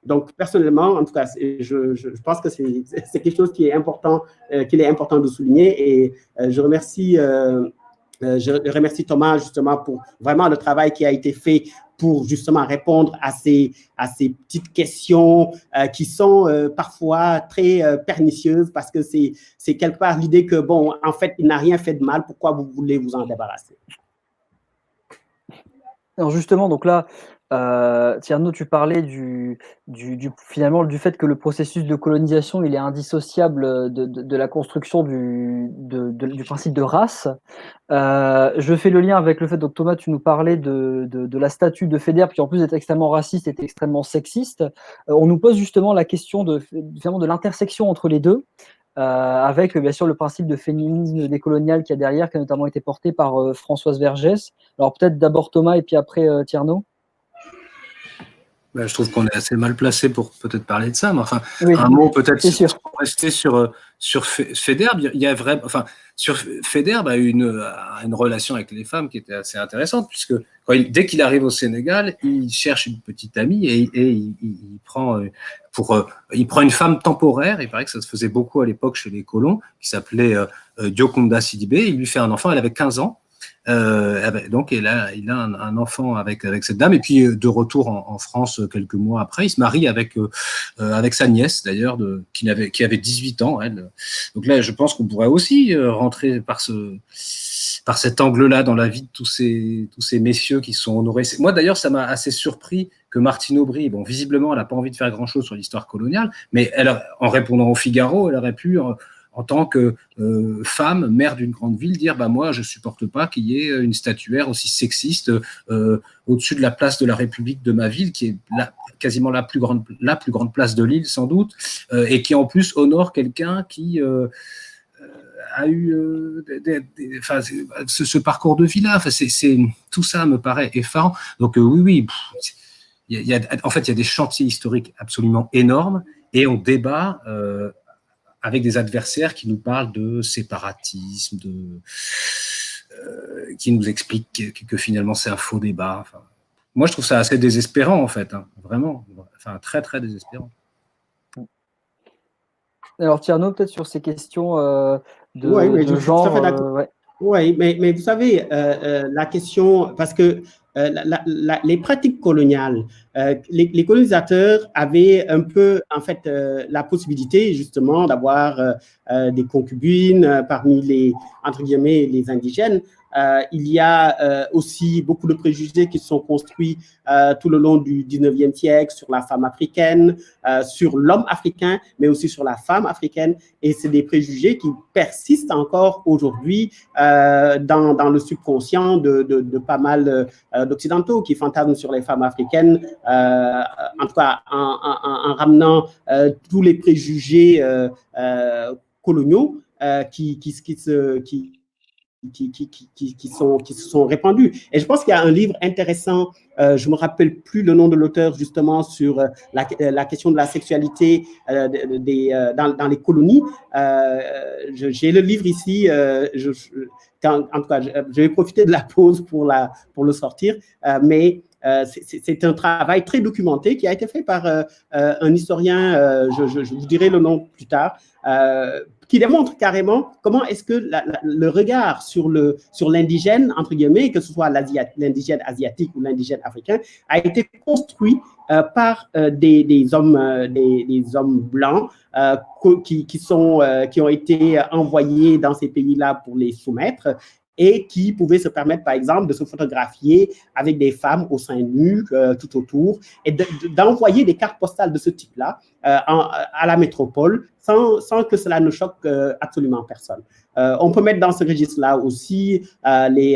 Donc, personnellement, en tout cas, je pense que c'est quelque chose qui est important, qu'il est important de souligner et je remercie Thomas justement pour vraiment le travail qui a été fait pour justement répondre à ces petites questions qui sont parfois très pernicieuses parce que c'est quelque part l'idée que, bon, en fait, il n'a rien fait de mal, pourquoi vous voulez vous en débarrasser? Alors justement, donc là, Tierno, tu parlais finalement du fait que le processus de colonisation il est indissociable de la construction du principe de race. Je fais le lien avec le fait, donc Thomas, tu nous parlais de la statue de Faidherbe qui en plus d'être extrêmement raciste est extrêmement sexiste. On nous pose justement la question de l'intersection entre les deux. Avec bien sûr le principe de féminisme décolonial qu'il y a derrière, qui a notamment été porté par Françoise Vergès. Alors peut-être d'abord Thomas et puis après Tierno. Ben, je trouve qu'on est assez mal placé pour peut-être parler de ça, mais enfin, Oui, un mot peut-être c'est sûr. pour rester sur Federbe. Il y a vraiment, enfin, sur Federbe a eu une relation avec les femmes qui était assez intéressante, puisque dès qu'il arrive au Sénégal, il cherche une petite amie et il prend il prend une femme temporaire. Il paraît que ça se faisait beaucoup à l'époque chez les colons, qui s'appelait Diokonda Sidibé. Il lui fait un enfant, elle avait 15 ans. Donc, il a un enfant avec cette dame, et puis de retour en France quelques mois après, il se marie avec sa nièce d'ailleurs, qui avait 18 ans, elle. Donc là, je pense qu'on pourrait aussi rentrer par cet angle-là dans la vie de tous ces messieurs qui sont honorés. Moi d'ailleurs, ça m'a assez surpris que Martine Aubry, bon, visiblement, elle n'a pas envie de faire grand-chose sur l'histoire coloniale, mais en répondant au Figaro, elle aurait pu en tant que femme, maire d'une grande ville, dire bah moi je supporte pas qu'il y ait une statuaire aussi sexiste au-dessus de la place de la République de ma ville, qui est quasiment la plus grande place de l'île sans doute, et qui en plus honore quelqu'un qui a eu ce parcours de vie là. Enfin, tout ça me paraît effarant. Donc oui. En fait, il y a des chantiers historiques absolument énormes, et on débat avec des adversaires qui nous parlent de séparatisme, qui nous expliquent que finalement c'est un faux débat. Enfin, moi, je trouve ça assez désespérant, en fait, hein, vraiment. Enfin, très, très désespérant. Alors, Tierno, peut-être sur ces questions Oui, je de suis tout à fait genre. d'accord. Ouais. Oui, mais vous savez, la question, parce que les pratiques coloniales, les colonisateurs avaient un peu, en fait, la possibilité justement d'avoir des concubines parmi entre guillemets, les indigènes. Il y a aussi beaucoup de préjugés qui sont construits tout le long du 19e siècle sur la femme africaine, sur l'homme africain, mais aussi sur la femme africaine. Et c'est des préjugés qui persistent encore aujourd'hui dans le subconscient de pas mal d'Occidentaux qui fantasment sur les femmes africaines, en tout cas en ramenant tous les préjugés coloniaux qui se sont répandus. Et je pense qu'il y a un livre intéressant, je ne me rappelle plus le nom de l'auteur, justement, sur la question de la sexualité dans les colonies. J'ai le livre ici, en tout cas, je vais profiter de la pause pour le sortir, mais c'est un travail très documenté qui a été fait par un historien, je vous dirai le nom plus tard, qui démontre carrément comment est-ce que le regard sur l'indigène, entre guillemets, que ce soit l'indigène asiatique ou l'indigène africain, a été construit par des hommes blancs qui ont été envoyés dans ces pays-là pour les soumettre, et qui pouvaient se permettre, par exemple, de se photographier avec des femmes au sein nu tout autour, et d'envoyer des cartes postales de ce type-là à la métropole sans que cela ne choque absolument personne. On peut mettre dans ce registre-là aussi les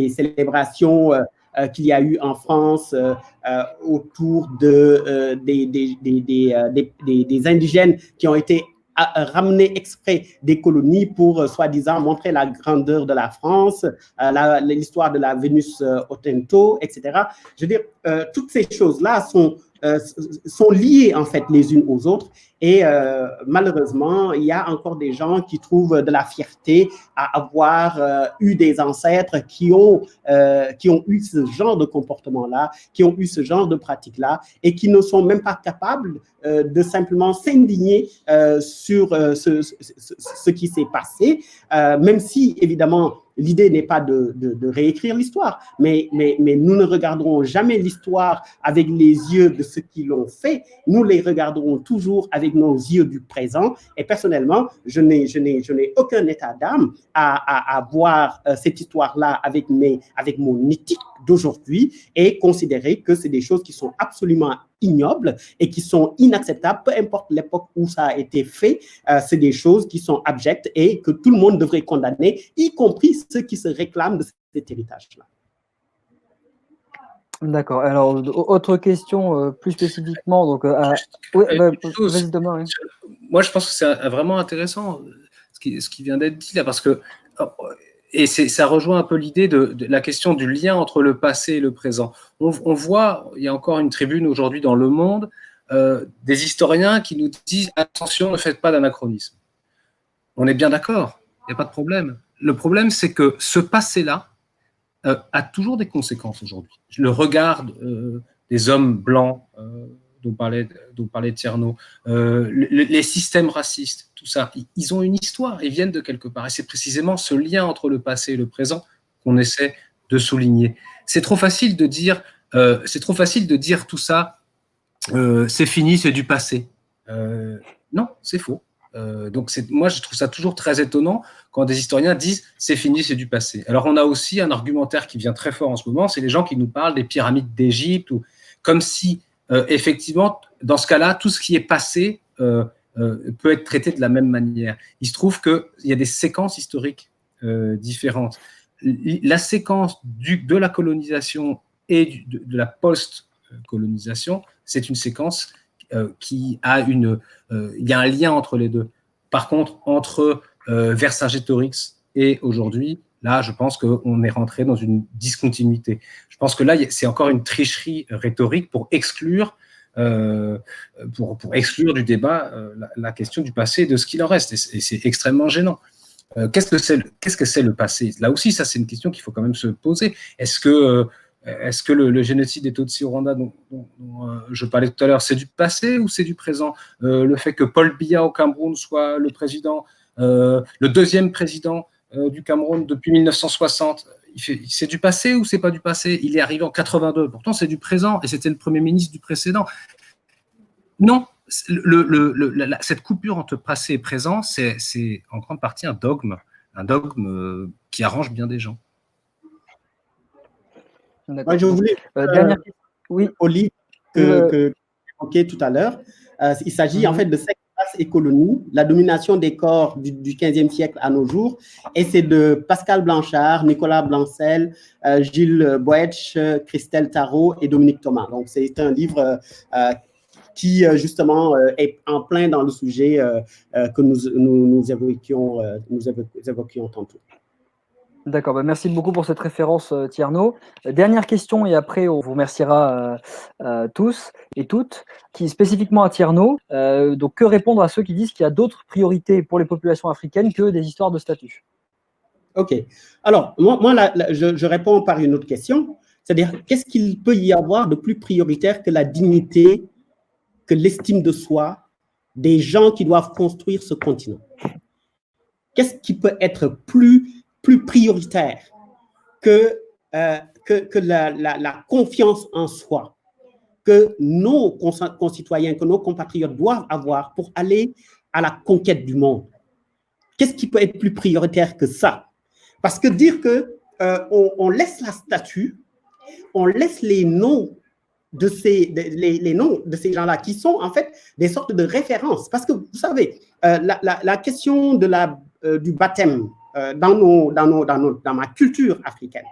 célébrations qu'il y a eu en France autour des indigènes qui ont été ramener exprès des colonies pour, soi-disant, montrer la grandeur de la France, l'histoire de la Vénus Otento, etc. Je veux dire, toutes ces choses-là sont liées, en fait, les unes aux autres. Et malheureusement, il y a encore des gens qui trouvent de la fierté à avoir eu des ancêtres qui ont eu ce genre de comportement-là, qui ont eu ce genre de pratique-là, et qui ne sont même pas capables de simplement s'indigner sur ce qui s'est passé, même si, évidemment, l'idée n'est pas de réécrire l'histoire, mais nous ne regarderons jamais l'histoire avec les yeux de ceux qui l'ont fait, nous les regarderons toujours avec nos yeux du présent, et personnellement, je n'ai aucun état d'âme à voir cette histoire-là avec mon éthique d'aujourd'hui, et considérer que c'est des choses qui sont absolument ignobles et qui sont inacceptables, peu importe l'époque où ça a été fait, c'est des choses qui sont abjectes et que tout le monde devrait condamner, y compris ceux qui se réclament de cet héritage-là. D'accord. Alors, autre question plus spécifiquement. Donc, vas-y, Thomas. Oui. Moi, je pense que c'est vraiment intéressant ce qui vient d'être dit là, parce que et ça rejoint un peu l'idée de la question du lien entre le passé et le présent. On voit, il y a encore une tribune aujourd'hui dans Le Monde, des historiens qui nous disent « Attention, ne faites pas d'anachronisme ». On est bien d'accord, il n'y a pas de problème. Le problème, c'est que ce passé-là a toujours des conséquences aujourd'hui. Le regard des hommes blancs dont parlait Tierno, les systèmes racistes, tout ça, ils ont une histoire, ils viennent de quelque part. Et c'est précisément ce lien entre le passé et le présent qu'on essaie de souligner. C'est trop facile de dire tout ça, c'est fini, c'est du passé. Non, c'est faux. Donc moi, je trouve ça toujours très étonnant quand des historiens disent c'est fini, c'est du passé. Alors on a aussi un argumentaire qui vient très fort en ce moment, c'est les gens qui nous parlent des pyramides d'Égypte, ou comme si effectivement, dans ce cas-là, tout ce qui est passé peut être traité de la même manière. Il se trouve qu'il y a des séquences historiques différentes. La séquence de la colonisation et de la post-colonisation, c'est une séquence qui a il y a un lien entre les deux. Par contre, entre Vercingétorix et aujourd'hui, là, je pense qu'on est rentré dans une discontinuité. Je pense que là, c'est encore une tricherie rhétorique pour exclure du débat la question du passé et de ce qu'il en reste. Et c'est extrêmement gênant. Qu'est-ce que c'est le passé? Là aussi, ça, c'est une question qu'il faut quand même se poser. Est-ce que le génocide des Tutsis au Rwanda dont je parlais tout à l'heure, c'est du passé ou c'est du présent? Le fait que Paul Biya au Cameroun soit le président, le deuxième président du Cameroun depuis 1960, c'est du passé ou c'est pas du passé? Il est arrivé en 82, pourtant c'est du présent et c'était le Premier ministre du précédent. Non, cette coupure entre passé et présent, c'est en grande partie un dogme qui arrange bien des gens. Moi, je voulais dernière question. Oui. Au livre que j'évoquais tout à l'heure, il s'agit en fait de Sexe, Race et Colonie, la domination des corps du 15e siècle à nos jours, et c'est de Pascal Blanchard, Nicolas Blancel, Gilles Boetsch, Christelle Tarot et Dominique Thomas. Donc c'est un livre qui justement est en plein dans le sujet que nous évoquions tantôt. D'accord, bah merci beaucoup pour cette référence, Tierno. Dernière question et après on vous remerciera tous et toutes, qui spécifiquement à Tierno. Donc que répondre à ceux qui disent qu'il y a d'autres priorités pour les populations africaines que des histoires de statut? Ok. Alors, moi je réponds par une autre question, c'est-à-dire qu'est-ce qu'il peut y avoir de plus prioritaire que la dignité, que l'estime de soi des gens qui doivent construire ce continent? Qu'est-ce qui peut être plus prioritaire que la confiance en soi que nos concitoyens, que nos compatriotes doivent avoir pour aller à la conquête du monde? Qu'est-ce qui peut être plus prioritaire que ça? Parce que dire que on laisse la statue, on laisse les noms de les noms de ces gens-là qui sont en fait des sortes de références. Parce que vous savez, la question du baptême dans ma culture africaine,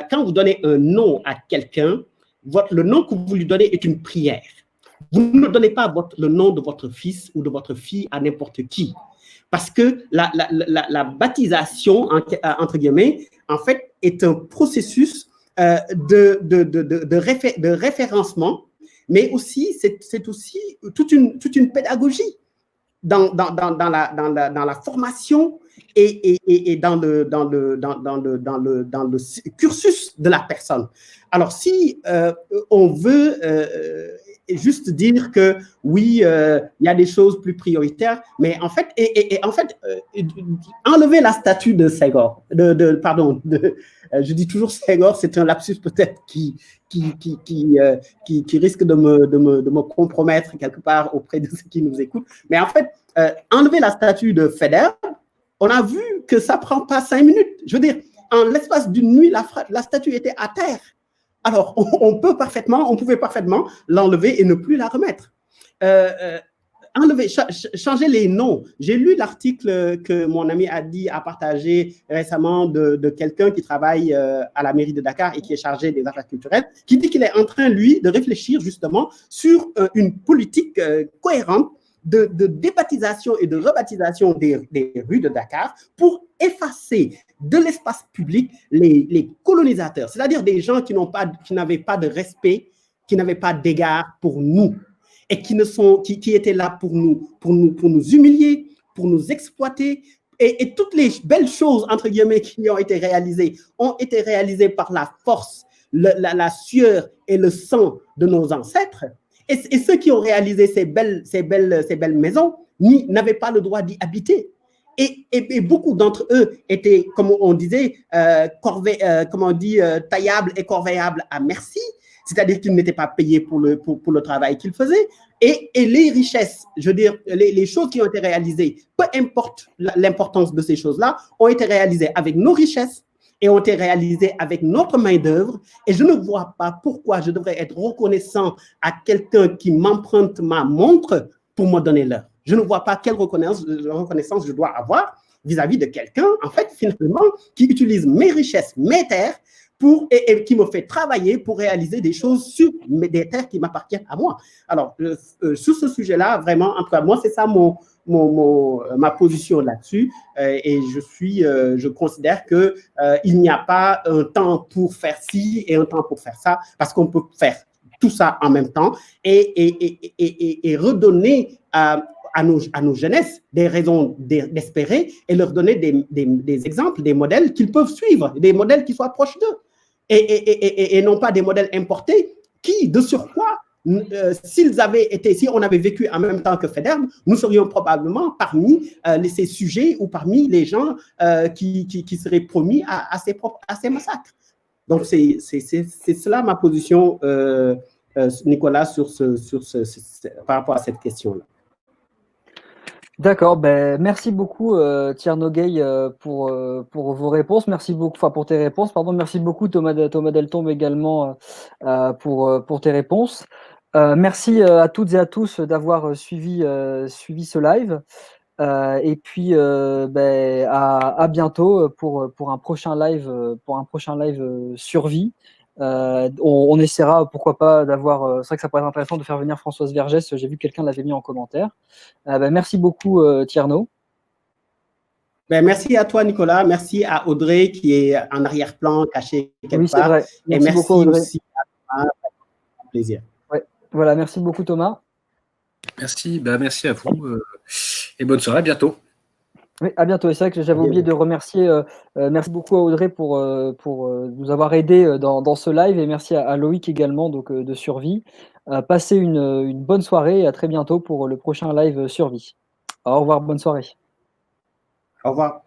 quand vous donnez un nom à quelqu'un, le nom que vous lui donnez est une prière. Vous ne donnez pas le nom de votre fils ou de votre fille à n'importe qui. Parce que la baptisation, entre guillemets, en fait, est un processus de référencement, mais aussi, c'est aussi toute une pédagogie dans la formation et dans le cursus de la personne. Alors, si on veut juste dire que oui, il y a des choses plus prioritaires, mais en fait, enlever la statue de Senghor, je dis toujours Senghor, c'est un lapsus peut-être qui risque de me compromettre quelque part auprès de ceux qui nous écoutent. Mais en fait, enlever la statue de Faidherbe, on a vu que ça ne prend pas 5 minutes. Je veux dire, en l'espace d'une nuit, la statue était à terre. Alors, on pouvait parfaitement l'enlever et ne plus la remettre. Changer les noms. J'ai lu l'article que mon ami Adi a partagé récemment de quelqu'un qui travaille à la mairie de Dakar et qui est chargé des affaires culturelles, qui dit qu'il est en train, lui, de réfléchir justement sur une politique cohérente de débaptisation et de rebaptisation des rues de Dakar pour effacer de l'espace public les colonisateurs, c'est-à-dire des gens qui n'avaient pas de respect, qui n'avaient pas d'égard pour nous et qui étaient là pour nous humilier, pour nous exploiter. Et toutes les belles choses, entre guillemets, qui ont été réalisées par la force, la sueur et le sang de nos ancêtres. Et ceux qui ont réalisé ces belles maisons n'avaient pas le droit d'y habiter. Et beaucoup d'entre eux étaient, comme on disait, taillables et corveillables à merci, c'est-à-dire qu'ils n'étaient pas payés pour le travail qu'ils faisaient. Et les richesses, je veux dire, les choses qui ont été réalisées, peu importe l'importance de ces choses-là, ont été réalisées avec nos richesses et ont été réalisées avec notre main-d'œuvre. Et je ne vois pas pourquoi je devrais être reconnaissant à quelqu'un qui m'emprunte ma montre pour me donner l'heure. Je ne vois pas quelle reconnaissance je dois avoir vis-à-vis de quelqu'un, en fait, finalement, qui utilise mes richesses, mes terres, et qui me fait travailler pour réaliser des choses sur des terres qui m'appartiennent à moi. Alors, sur ce sujet-là, vraiment, en tout cas, moi, c'est ça ma position là-dessus. Et je considère qu'il n'y a pas un temps pour faire ci et un temps pour faire ça, parce qu'on peut faire tout ça en même temps et redonner à nos jeunesses des raisons d'espérer et leur donner des exemples, des modèles qu'ils peuvent suivre, des modèles qui soient proches d'eux et non pas des modèles importés qui, de surcroît, si on avait vécu en même temps que Faidherbe, nous serions probablement parmi ces sujets ou parmi les gens qui seraient promis à ces massacres. Donc, c'est cela ma position, Nicolas, par rapport à cette question-là. D'accord, merci beaucoup Tierno Gueye pour vos réponses, merci beaucoup, pour tes réponses, pardon, merci beaucoup Thomas Deltombe également pour tes réponses. Merci à toutes et à tous d'avoir suivi ce live et puis à bientôt pour un prochain live survie. On essaiera, pourquoi pas, d'avoir. C'est vrai que ça pourrait être intéressant de faire venir Françoise Vergès. J'ai vu que quelqu'un l'avait mis en commentaire. Merci beaucoup, Tierno. Merci à toi, Nicolas. Merci à Audrey qui est en arrière-plan, cachée quelque part. Vrai. Et merci beaucoup, Audrey. Aussi à toi. Un plaisir. Ouais. Voilà, merci beaucoup, Thomas. Merci, merci à vous et bonne soirée, à bientôt. Oui, à bientôt. Et c'est vrai que j'avais oublié de remercier, merci beaucoup à Audrey pour nous avoir aidés dans ce live et merci à Loïc également de Survie. Passez une bonne soirée et à très bientôt pour le prochain live Survie. Au revoir, bonne soirée. Au revoir.